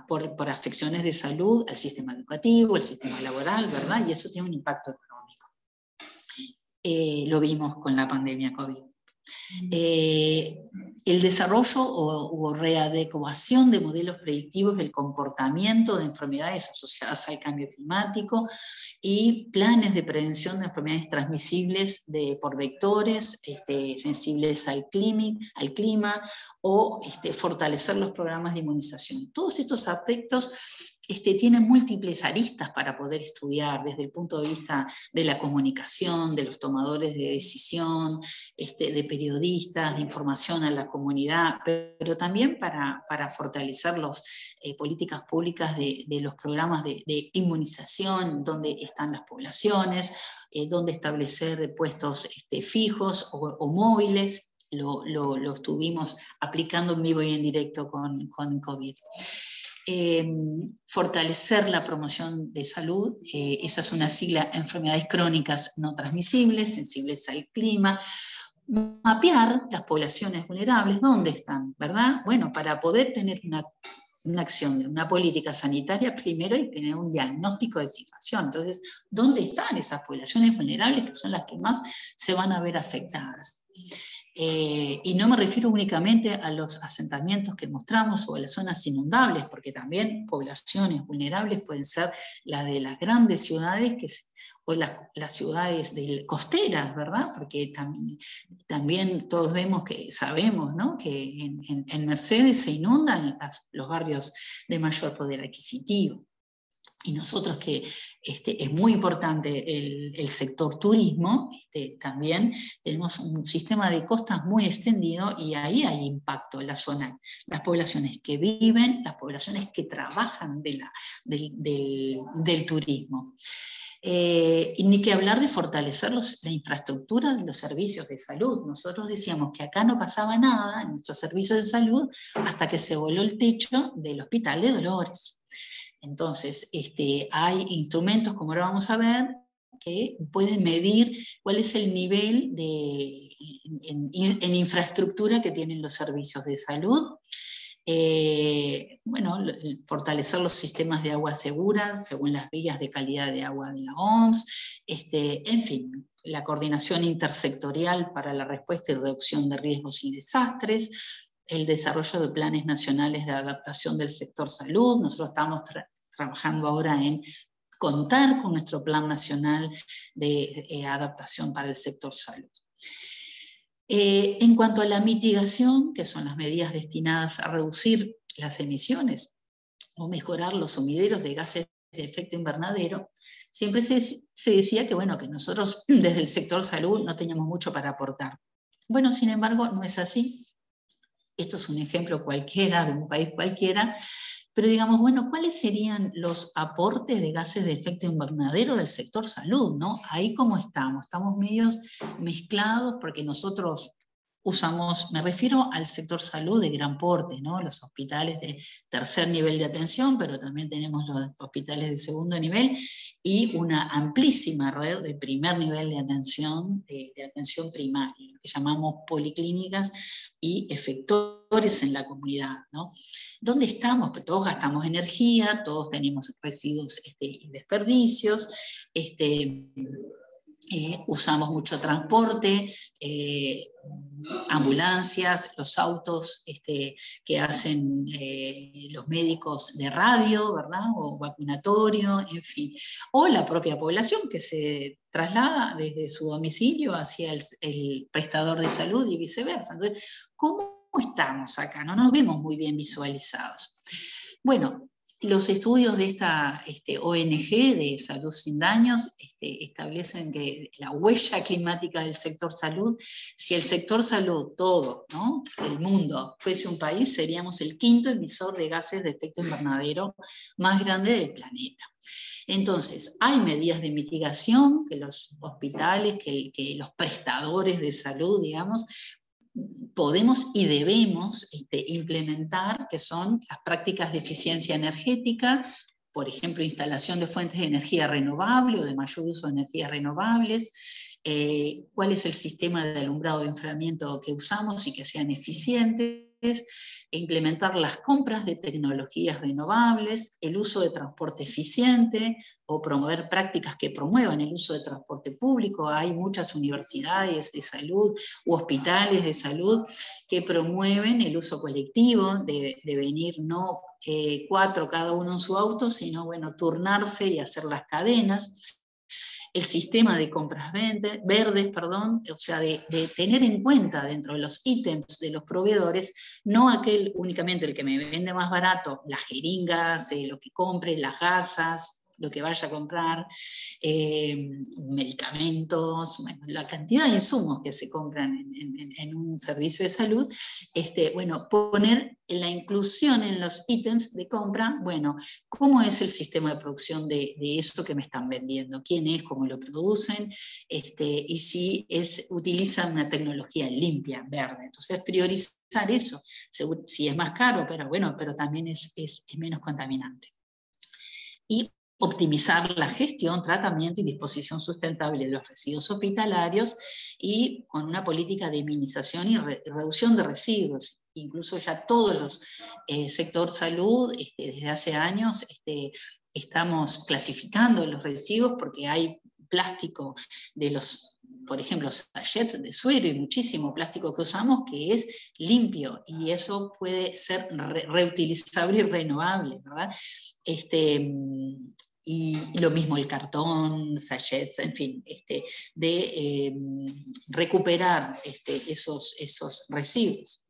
por afecciones de salud al sistema educativo, al sistema laboral, ¿verdad? Y eso tiene un impacto económico. Lo vimos con la pandemia COVID. El desarrollo o readecuación de modelos predictivos del comportamiento de enfermedades asociadas al cambio climático y planes de prevención de enfermedades transmisibles por vectores sensibles al clima o fortalecer los programas de inmunización. Todos estos aspectos tienen múltiples aristas para poder estudiar desde el punto de vista de la comunicación, de los tomadores de decisión, de periodistas, de información a la comunidad, pero también para fortalecer las políticas públicas de los programas de inmunización, dónde están las poblaciones, dónde establecer puestos fijos o móviles. Lo estuvimos aplicando en vivo y en directo con COVID. Fortalecer la promoción de salud, esa es una sigla, enfermedades crónicas no transmisibles, sensibles al clima, mapear las poblaciones vulnerables, ¿dónde están? ¿Verdad? Bueno, para poder tener una acción, una política sanitaria, primero hay que tener un diagnóstico de situación. Entonces, ¿dónde están esas poblaciones vulnerables que son las que más se van a ver afectadas? Y no me refiero únicamente a los asentamientos que mostramos o a las zonas inundables, porque también poblaciones vulnerables pueden ser las de las grandes ciudades o las ciudades costeras, ¿verdad? Porque también todos sabemos, ¿no? Que en Mercedes se inundan los barrios de mayor poder adquisitivo. Y nosotros que es muy importante el sector turismo, también tenemos un sistema de costas muy extendido y ahí hay impacto en la zona, las poblaciones que viven, las poblaciones que trabajan del turismo. Y ni que hablar de fortalecer la infraestructura de los servicios de salud. Nosotros decíamos que acá no pasaba nada en nuestros servicios de salud hasta que se voló el techo del Hospital de Dolores. Entonces, hay instrumentos, como ahora vamos a ver, que pueden medir cuál es el nivel en infraestructura que tienen los servicios de salud. Bueno, fortalecer los sistemas de agua seguras según las guías de calidad de agua de la OMS, en fin, la coordinación intersectorial para la respuesta y reducción de riesgos y desastres, el desarrollo de planes nacionales de adaptación del sector salud. Nosotros estamos trabajando ahora en contar con nuestro plan nacional de adaptación para el sector salud. En cuanto a la mitigación, que son las medidas destinadas a reducir las emisiones o mejorar los sumideros de gases de efecto invernadero, siempre se decía que, bueno, que nosotros desde el sector salud no teníamos mucho para aportar. Bueno, sin embargo, no es así. Esto es un ejemplo cualquiera de un país cualquiera, pero digamos, bueno, ¿cuáles serían los aportes de gases de efecto invernadero del sector salud, ¿no? Ahí cómo estamos, estamos medios mezclados porque nosotros usamos, me refiero al sector salud de gran porte, ¿no? Los hospitales de tercer nivel de atención, pero también tenemos los hospitales de segundo nivel y una amplísima red de primer nivel de atención primaria, lo que llamamos policlínicas y efectores en la comunidad, ¿no? ¿Dónde estamos? Pues todos gastamos energía, todos tenemos residuos y desperdicios, usamos mucho transporte, ambulancias, los autos que hacen los médicos de radio, ¿verdad? O vacunatorio, en fin. O la propia población que se traslada desde su domicilio hacia el prestador de salud y viceversa. Entonces, ¿cómo estamos acá? No nos vemos muy bien visualizados. Bueno, los estudios de esta ONG de Salud Sin Daños establecen que la huella climática del sector salud, si el sector salud, todo, ¿no? El mundo, fuese un país, seríamos el quinto emisor de gases de efecto invernadero más grande del planeta. Entonces, hay medidas de mitigación que los hospitales, que los prestadores de salud, digamos, podemos y debemos implementar, que son las prácticas de eficiencia energética, por ejemplo, instalación de fuentes de energía renovable o de mayor uso de energías renovables, cuál es el sistema de alumbrado de enfriamiento que usamos y que sean eficientes, implementar las compras de tecnologías renovables, el uso de transporte eficiente o promover prácticas que promuevan el uso de transporte público. Hay muchas universidades de salud u hospitales de salud que promueven el uso colectivo de venir no 4 cada uno en su auto, sino bueno, turnarse y hacer las cadenas. El sistema de compras verdes, o sea, de tener en cuenta dentro de los ítems de los proveedores, no aquel únicamente el que me vende más barato, las jeringas, lo que compre, las gasas, lo que vaya a comprar, medicamentos, bueno, la cantidad de insumos que se compran en un servicio de salud, bueno, poner la inclusión en los ítems de compra, bueno, ¿cómo es el sistema de producción de eso que me están vendiendo? ¿Quién es? ¿Cómo lo producen? Y si utilizan una tecnología limpia, verde. Entonces, priorizar eso, si es más caro, pero bueno, pero también es menos contaminante. Y optimizar la gestión, tratamiento y disposición sustentable de los residuos hospitalarios y con una política de minimización y reducción de residuos. Incluso ya todos los sector salud, desde hace años, estamos clasificando los residuos porque hay plástico de los, por ejemplo, sachets de suero y muchísimo plástico que usamos que es limpio y eso puede ser reutilizable y renovable, ¿verdad? Y lo mismo el cartón, sachets, en fin, de recuperar esos residuos.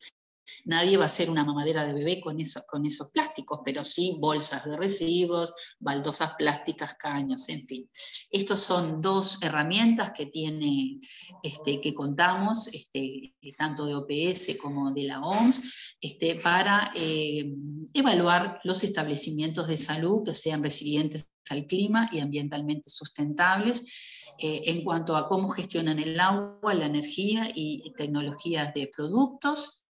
Nadie va a hacer una mamadera de bebé con esos plásticos, pero sí bolsas de residuos, baldosas plásticas, caños, en fin. Estas son 2 herramientas que que contamos, tanto de OPS como de la OMS, para evaluar los establecimientos de salud que sean resilientes al clima y ambientalmente sustentables, en cuanto a cómo gestionan el agua, la energía y tecnologías de productos,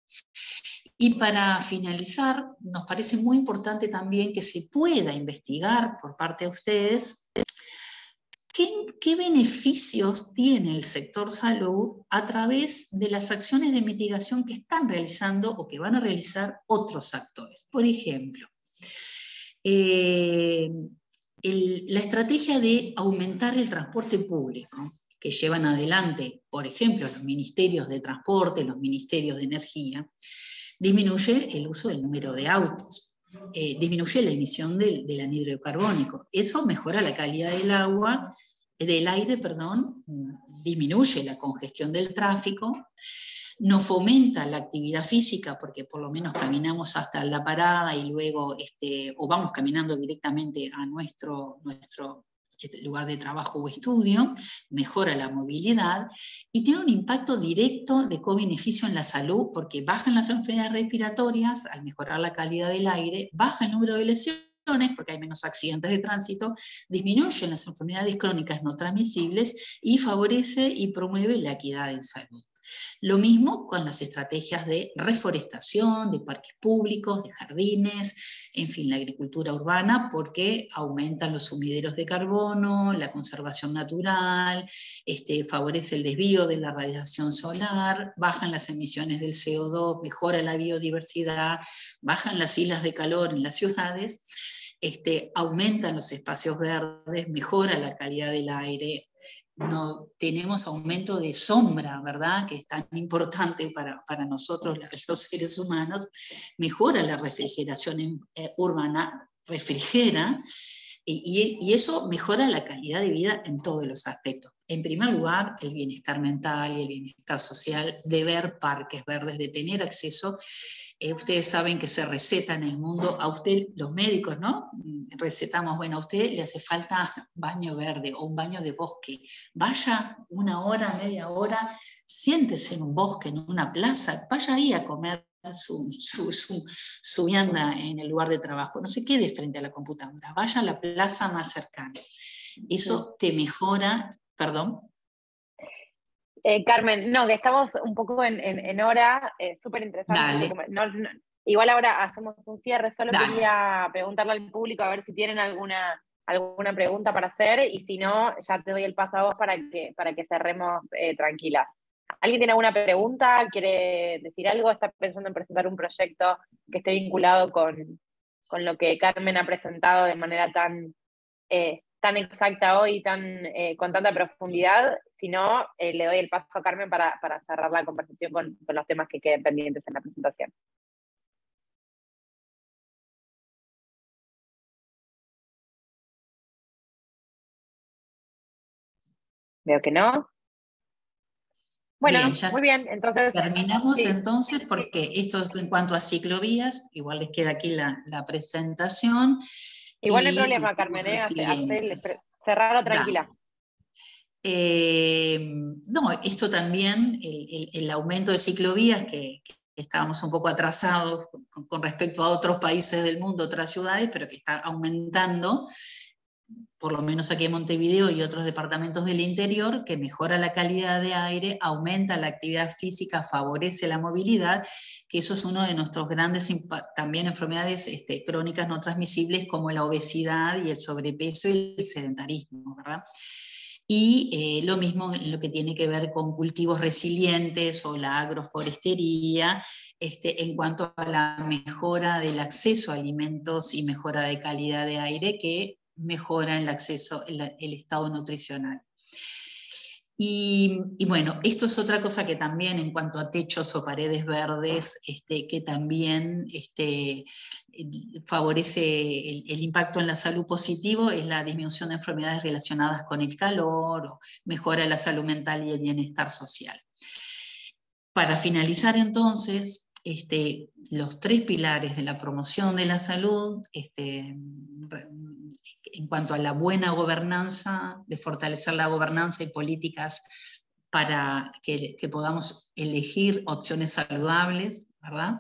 Y para finalizar, nos parece muy importante también que se pueda investigar por parte de ustedes qué beneficios tiene el sector salud a través de las acciones de mitigación que están realizando o que van a realizar otros actores. Por ejemplo, la estrategia de aumentar el transporte público que llevan adelante, por ejemplo, los ministerios de transporte, los ministerios de energía, disminuye el uso del número de autos, disminuye la emisión del anhídrido carbónico. Eso mejora la calidad del aire, disminuye la congestión del tráfico, no fomenta la actividad física porque por lo menos caminamos hasta la parada y luego, o vamos caminando directamente a nuestro lugar de trabajo o estudio, mejora la movilidad y tiene un impacto directo de co-beneficio en la salud porque bajan las enfermedades respiratorias al mejorar la calidad del aire, baja el número de lesiones porque hay menos accidentes de tránsito, disminuyen las enfermedades crónicas no transmisibles y favorece y promueve la equidad en salud. Lo mismo con las estrategias de reforestación, de parques públicos, de jardines, en fin, la agricultura urbana, porque aumentan los sumideros de carbono, la conservación natural, favorece el desvío de la radiación solar, bajan las emisiones del CO2, mejora la biodiversidad, bajan las islas de calor en las ciudades, aumentan los espacios verdes, mejora la calidad del aire. No tenemos aumento de sombra, ¿verdad? Que es tan importante para nosotros los seres humanos, mejora la refrigeración urbana, refrigera, y eso mejora la calidad de vida en todos los aspectos. En primer lugar, el bienestar mental y el bienestar social, de ver parques verdes, de tener acceso. Ustedes saben que se receta en el mundo, a usted, los médicos, ¿no? Recetamos, bueno, a usted le hace falta baño verde o un baño de bosque. Vaya una hora, media hora, siéntese en un bosque, en una plaza, vaya ahí a comer su vianda en el lugar de trabajo. No se quede frente a la computadora, vaya a la plaza más cercana. Eso te mejora, perdón. Carmen, no, que estamos un poco en hora, súper interesante. Igual ahora hacemos un cierre, solo quería preguntarle al público a ver si tienen alguna pregunta para hacer, y si no, ya te doy el paso a vos para que cerremos tranquilas. ¿Alguien tiene alguna pregunta? ¿Quiere decir algo? ¿Está pensando en presentar un proyecto que esté vinculado con lo que Carmen ha presentado de manera tan exacta hoy, con tanta profundidad? Si no, le doy el paso a Carmen para cerrar la conversación con los temas que queden pendientes en la presentación. Veo que no. Bueno, bien, muy bien, entonces... Terminamos entonces, porque esto es en cuanto a ciclovías, igual les queda aquí la presentación. Igual no hay problema, Carmen, cerrarlo tranquila. No, esto también, el aumento de ciclovías, que estábamos un poco atrasados con respecto a otros países del mundo, otras ciudades, pero que está aumentando, por lo menos aquí en Montevideo y otros departamentos del interior, que mejora la calidad de aire, aumenta la actividad física, favorece la movilidad, que eso es uno de nuestros grandes también enfermedades crónicas no transmisibles, como la obesidad y el sobrepeso y el sedentarismo, ¿verdad? Y lo mismo en lo que tiene que ver con cultivos resilientes o la agroforestería, en cuanto a la mejora del acceso a alimentos y mejora de calidad de aire, que mejora el acceso, el estado nutricional. Y bueno, esto es otra cosa que también, en cuanto a techos o paredes verdes, que también favorece el impacto en la salud positivo, es la disminución de enfermedades relacionadas con el calor, o mejora la salud mental y el bienestar social. Para finalizar entonces, los 3 pilares de la promoción de la salud, en cuanto a la buena gobernanza, de fortalecer la gobernanza y políticas para que podamos elegir opciones saludables, ¿verdad?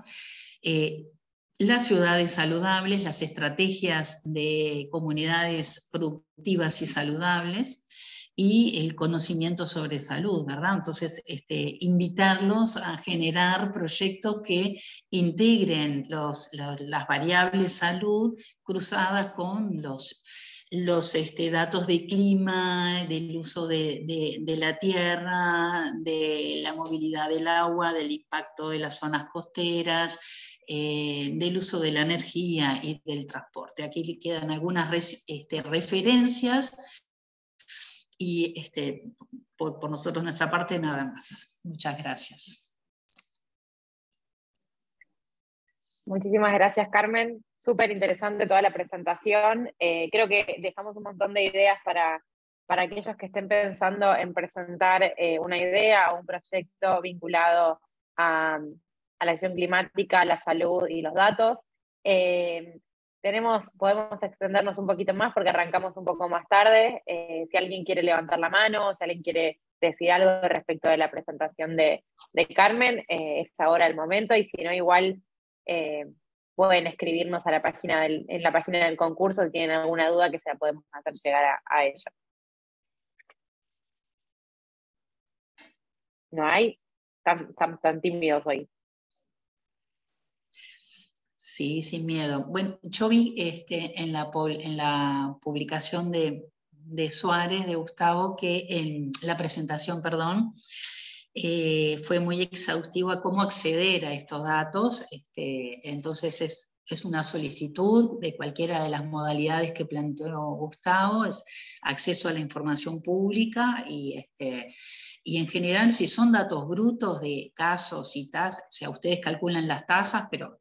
Las ciudades saludables, las estrategias de comunidades productivas y saludables, y el conocimiento sobre salud, ¿verdad? Entonces, invitarlos a generar proyectos que integren las variables salud cruzadas con los datos de clima, del uso de la tierra, de la movilidad del agua, del impacto de las zonas costeras, del uso de la energía y del transporte. Aquí quedan algunas referencias y por nosotros, nuestra parte, nada más. Muchas gracias. Muchísimas gracias, Carmen. Súper interesante toda la presentación. Creo que dejamos un montón de ideas para aquellos que estén pensando en presentar una idea o un proyecto vinculado a la acción climática, la salud y los datos. Podemos extendernos un poquito más porque arrancamos un poco más tarde. Si alguien quiere levantar la mano, si alguien quiere decir algo respecto de la presentación de Carmen, es ahora el momento, y si no, igual pueden escribirnos a la página en la página del concurso si tienen alguna duda, que se la podemos hacer llegar a ella. ¿No hay? Tan tímidos hoy. Sí, sin miedo. Bueno, yo vi en la publicación de Suárez, de Gustavo, que en la presentación, perdón, fue muy exhaustivo a cómo acceder a estos datos. Entonces es una solicitud de cualquiera de las modalidades que planteó Gustavo, es acceso a la información pública y en general, si son datos brutos de casos y tasas, o sea, ustedes calculan las tasas, pero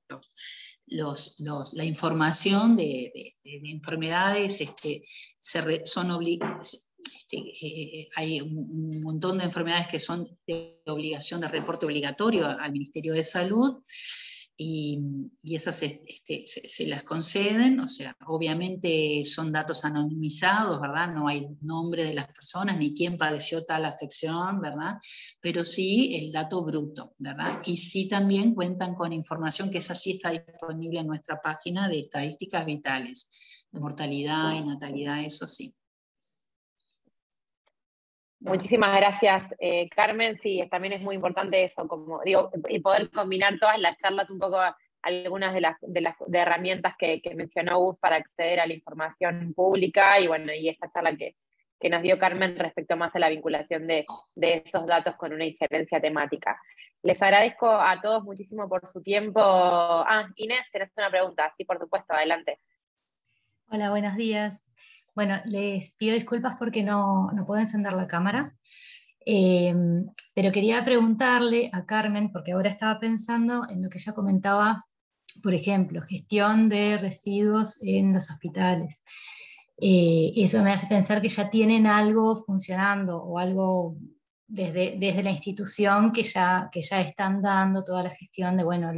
la información de enfermedades hay un montón de enfermedades que son de obligación de reporte obligatorio al Ministerio de Salud, y esas se las conceden. O sea, obviamente son datos anonimizados, ¿verdad? No hay nombre de las personas ni quién padeció tal afección, ¿verdad? Pero sí el dato bruto, ¿verdad? Y sí también cuentan con información que esa sí está disponible en nuestra página de estadísticas vitales, de mortalidad y natalidad, eso sí. Muchísimas gracias, Carmen. Sí, también es muy importante eso, como digo, y poder combinar todas las charlas, un poco algunas de herramientas que mencionó Gus para acceder a la información pública, y bueno, y esta charla que nos dio Carmen respecto más a la vinculación de esos datos con una injerencia temática. Les agradezco a todos muchísimo por su tiempo. Inés, tenés una pregunta. Sí, por supuesto, adelante. Hola, buenos días. Bueno, les pido disculpas porque no puedo encender la cámara, pero quería preguntarle a Carmen, porque ahora estaba pensando en lo que ella comentaba, por ejemplo, gestión de residuos en los hospitales. Eso me hace pensar que ya tienen algo funcionando o algo desde la institución que ya están dando toda la gestión de, bueno,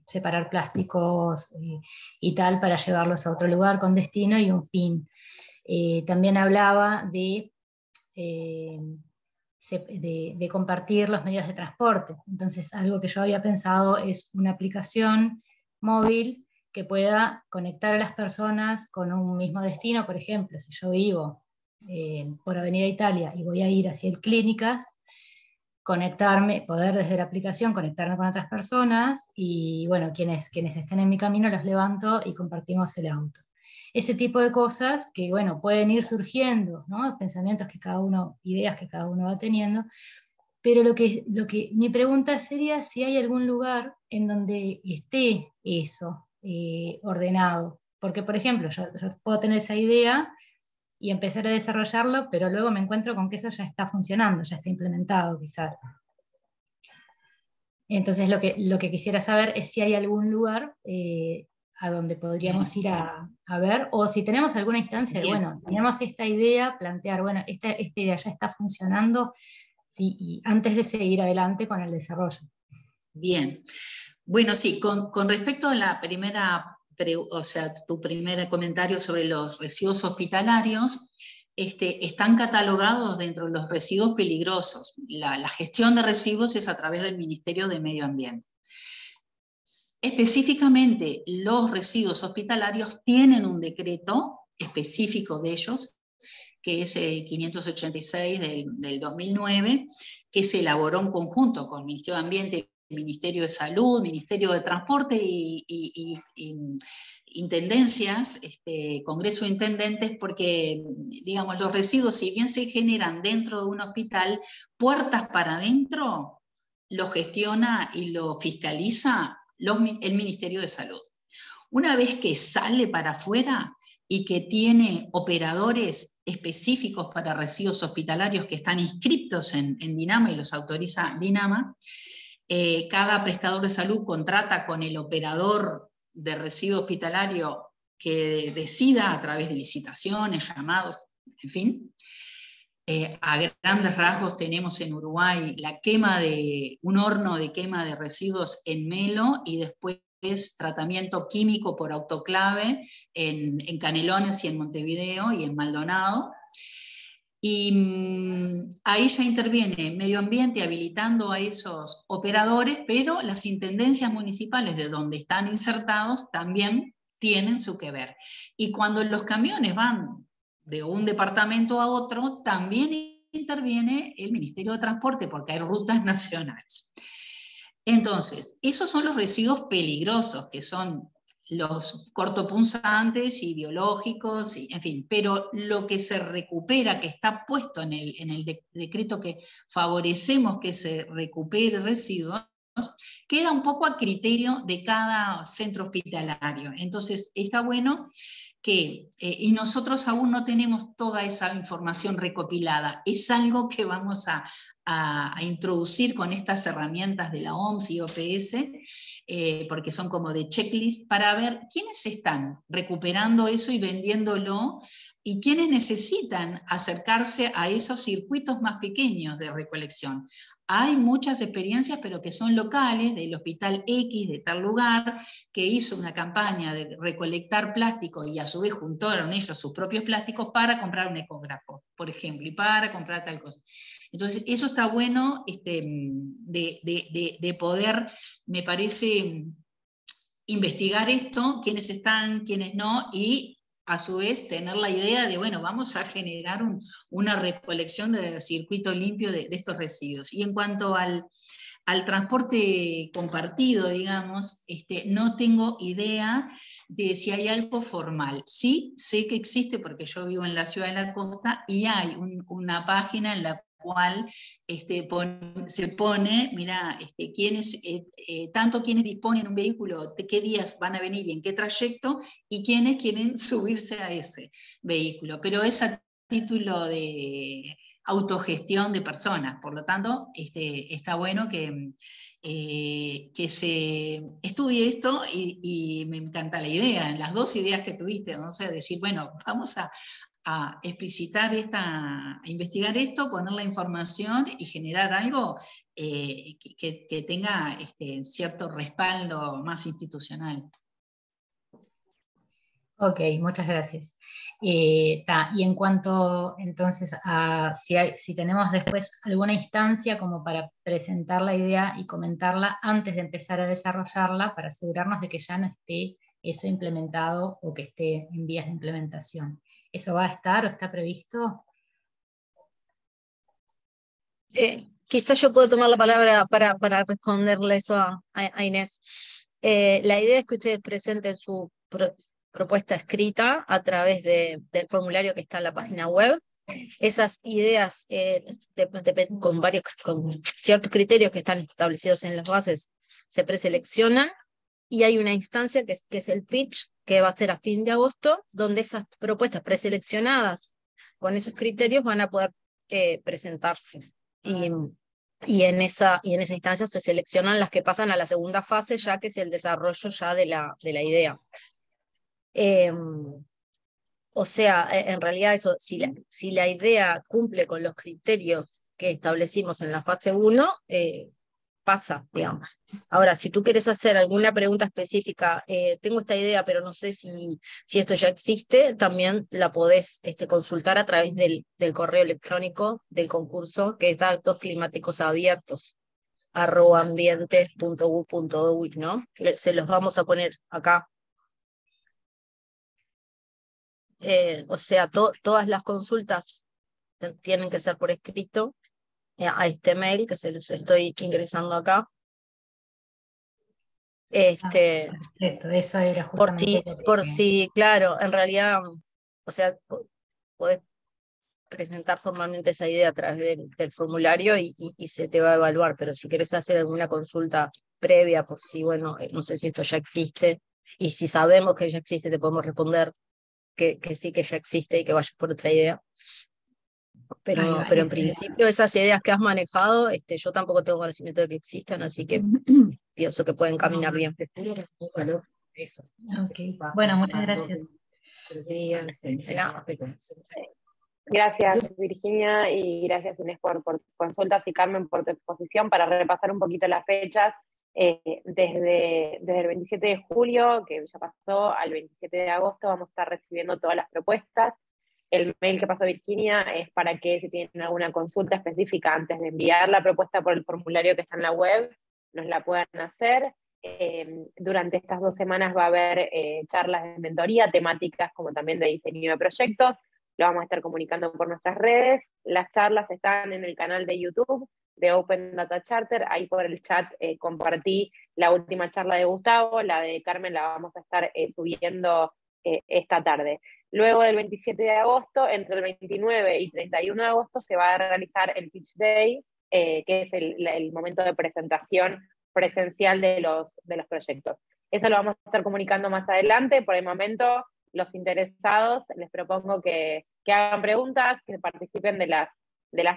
separar plásticos y tal para llevarlos a otro lugar con destino y un fin. También hablaba de compartir los medios de transporte. Entonces, algo que yo había pensado es una aplicación móvil que pueda conectar a las personas con un mismo destino. Por ejemplo, si yo vivo por Avenida Italia y voy a ir hacia el Clínicas, poder desde la aplicación conectarme con otras personas, y bueno, quienes estén en mi camino los levanto y compartimos el auto. Ese tipo de cosas que, bueno, pueden ir surgiendo, ¿no? Pensamientos ideas que cada uno va teniendo, pero mi pregunta sería si hay algún lugar en donde esté eso ordenado. Porque, por ejemplo, yo puedo tener esa idea y empezar a desarrollarlo, pero luego me encuentro con que eso ya está funcionando, ya está implementado quizás. Entonces lo que quisiera saber es si hay algún lugar a donde podríamos ir a ver, o si tenemos alguna instancia de, bueno, tenemos esta idea, plantear, bueno, esta idea ya está funcionando, sí, y antes de seguir adelante con el desarrollo. Bien. Bueno, sí, con respecto a la primera, o sea, tu primer comentario sobre los residuos hospitalarios, están catalogados dentro de los residuos peligrosos. La gestión de residuos es a través del Ministerio de Medio Ambiente. Específicamente, los residuos hospitalarios tienen un decreto específico de ellos que es 586 del 2009, que se elaboró en conjunto con el Ministerio de Ambiente, Ministerio de Salud, Ministerio de Transporte y intendencias, Congreso de Intendentes, porque, digamos, los residuos, si bien se generan dentro de un hospital, puertas para adentro lo gestiona y lo fiscaliza el Ministerio de Salud. Una vez que sale para afuera y que tiene operadores específicos para residuos hospitalarios que están inscriptos en DINAMA y los autoriza DINAMA, cada prestador de salud contrata con el operador de residuo hospitalario que decida a través de licitaciones, llamados, en fin. A grandes rasgos tenemos en Uruguay un horno de quema de residuos en Melo y después tratamiento químico por autoclave en Canelones y en Montevideo y en Maldonado. Y ahí ya interviene Medio Ambiente habilitando a esos operadores, pero las intendencias municipales de donde están insertados también tienen su que ver. Y cuando los camiones van de un departamento a otro, también interviene el Ministerio de Transporte, porque hay rutas nacionales. Entonces, esos son los residuos peligrosos, que son los cortopunzantes y biológicos, en fin, pero lo que se recupera, que está puesto en el decreto que favorecemos que se recupere residuos, queda un poco a criterio de cada centro hospitalario. Entonces, está bueno que, y nosotros aún no tenemos toda esa información recopilada, es algo que vamos a introducir con estas herramientas de la OMS y OPS, porque son como de checklist, para ver quiénes están recuperando eso y vendiéndolo, y quiénes necesitan acercarse a esos circuitos más pequeños de recolección. Hay muchas experiencias, pero que son locales, del Hospital X de tal lugar, que hizo una campaña de recolectar plástico y a su vez juntaron ellos sus propios plásticos para comprar un ecógrafo, por ejemplo, y para comprar tal cosa. Entonces, eso está bueno de poder, me parece, investigar esto, quiénes están, quiénes no, y a su vez tener la idea de, bueno, vamos a generar una recolección de circuito limpio de estos residuos. Y en cuanto al transporte compartido, digamos, no tengo idea de si hay algo formal. Sí, sé que existe porque yo vivo en la ciudad de la costa y hay una página en la cual se pone, mira, tanto quienes disponen un vehículo, de qué días van a venir y en qué trayecto, y quienes quieren subirse a ese vehículo. Pero es a título de autogestión de personas, por lo tanto, está bueno que se estudie esto y me encanta la idea, las dos ideas que tuviste, ¿no? O sea, decir, bueno, vamos a explicitar a investigar esto, poner la información y generar algo que tenga cierto respaldo más institucional. Ok, muchas gracias. Y en cuanto entonces a si tenemos después alguna instancia como para presentar la idea y comentarla antes de empezar a desarrollarla, para asegurarnos de que ya no esté eso implementado o que esté en vías de implementación. ¿Eso va a estar o está previsto? Quizás yo puedo tomar la palabra para responderle eso a Inés. La idea es que ustedes presenten su propuesta escrita a través del formulario que está en la página web. Esas ideas con ciertos criterios que están establecidos en las bases se preseleccionan y hay una instancia que es el pitch, que va a ser a fin de agosto, donde esas propuestas preseleccionadas con esos criterios van a poder presentarse. Y en esa instancia se seleccionan las que pasan a la segunda fase, ya que es el desarrollo ya de la idea. O sea, en realidad eso, si la idea cumple con los criterios que establecimos en la fase 1, pasa, digamos. Ahora, si tú quieres hacer alguna pregunta específica, tengo esta idea, pero no sé si esto ya existe, también la podés consultar a través del correo electrónico del concurso, que es datosclimáticosabiertos@ambiente.gov.uy, ¿no? Se los vamos a poner acá. o sea, todas las consultas tienen que ser por escrito a este mail que se los estoy ingresando acá. Perfecto, eso era justamente Por si, claro, en realidad, o sea, podés presentar formalmente esa idea a través del formulario y se te va a evaluar, pero si querés hacer alguna consulta previa, por si, bueno, no sé si esto ya existe, y si sabemos que ya existe, te podemos responder que sí, que ya existe y que vayas por otra idea. Pero en principio esas ideas que has manejado, yo tampoco tengo conocimiento de que existan, así que pienso que pueden caminar bien. Okay. Bueno, muchas gracias. Gracias, Virginia, y gracias, Inés, por tus consultas, y Carmen, por tu exposición. Para repasar un poquito las fechas, desde el 27 de julio, que ya pasó, al 27 de agosto vamos a estar recibiendo todas las propuestas. El mail que pasó Virginia es para que, si tienen alguna consulta específica antes de enviar la propuesta por el formulario que está en la web, nos la puedan hacer. Durante estas 2 semanas va a haber charlas de mentoría, temáticas como también de diseño de proyectos. Lo vamos a estar comunicando por nuestras redes. Las charlas están en el canal de YouTube de Open Data Charter. Ahí por el chat compartí la última charla de Gustavo, la de Carmen la vamos a estar subiendo esta tarde. Luego del 27 de agosto, entre el 29 y 31 de agosto, se va a realizar el Pitch Day, que es el momento de presentación presencial de los proyectos. Eso lo vamos a estar comunicando más adelante. Por el momento, los interesados, les propongo que hagan preguntas, que participen de las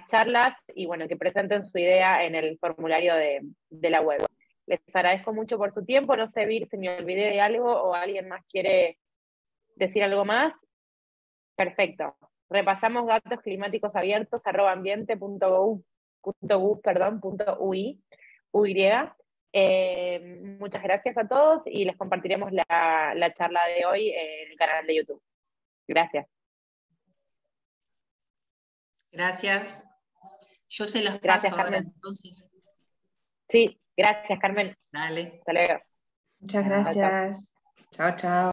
charlas y bueno, que presenten su idea en el formulario de la web. Les agradezco mucho por su tiempo. No sé, Vir, si me olvidé de algo o alguien más quiere decir algo más. Perfecto. Repasamos datos climáticos abiertos @ambiente.gov.ui. Muchas gracias a todos y les compartiremos la charla de hoy en el canal de YouTube. Gracias. Gracias. Yo se los Gracias, paso ahora, Carmen. entonces. Sí, gracias, Carmen. Dale. Hasta luego. Muchas Chao. gracias. Chao, chao.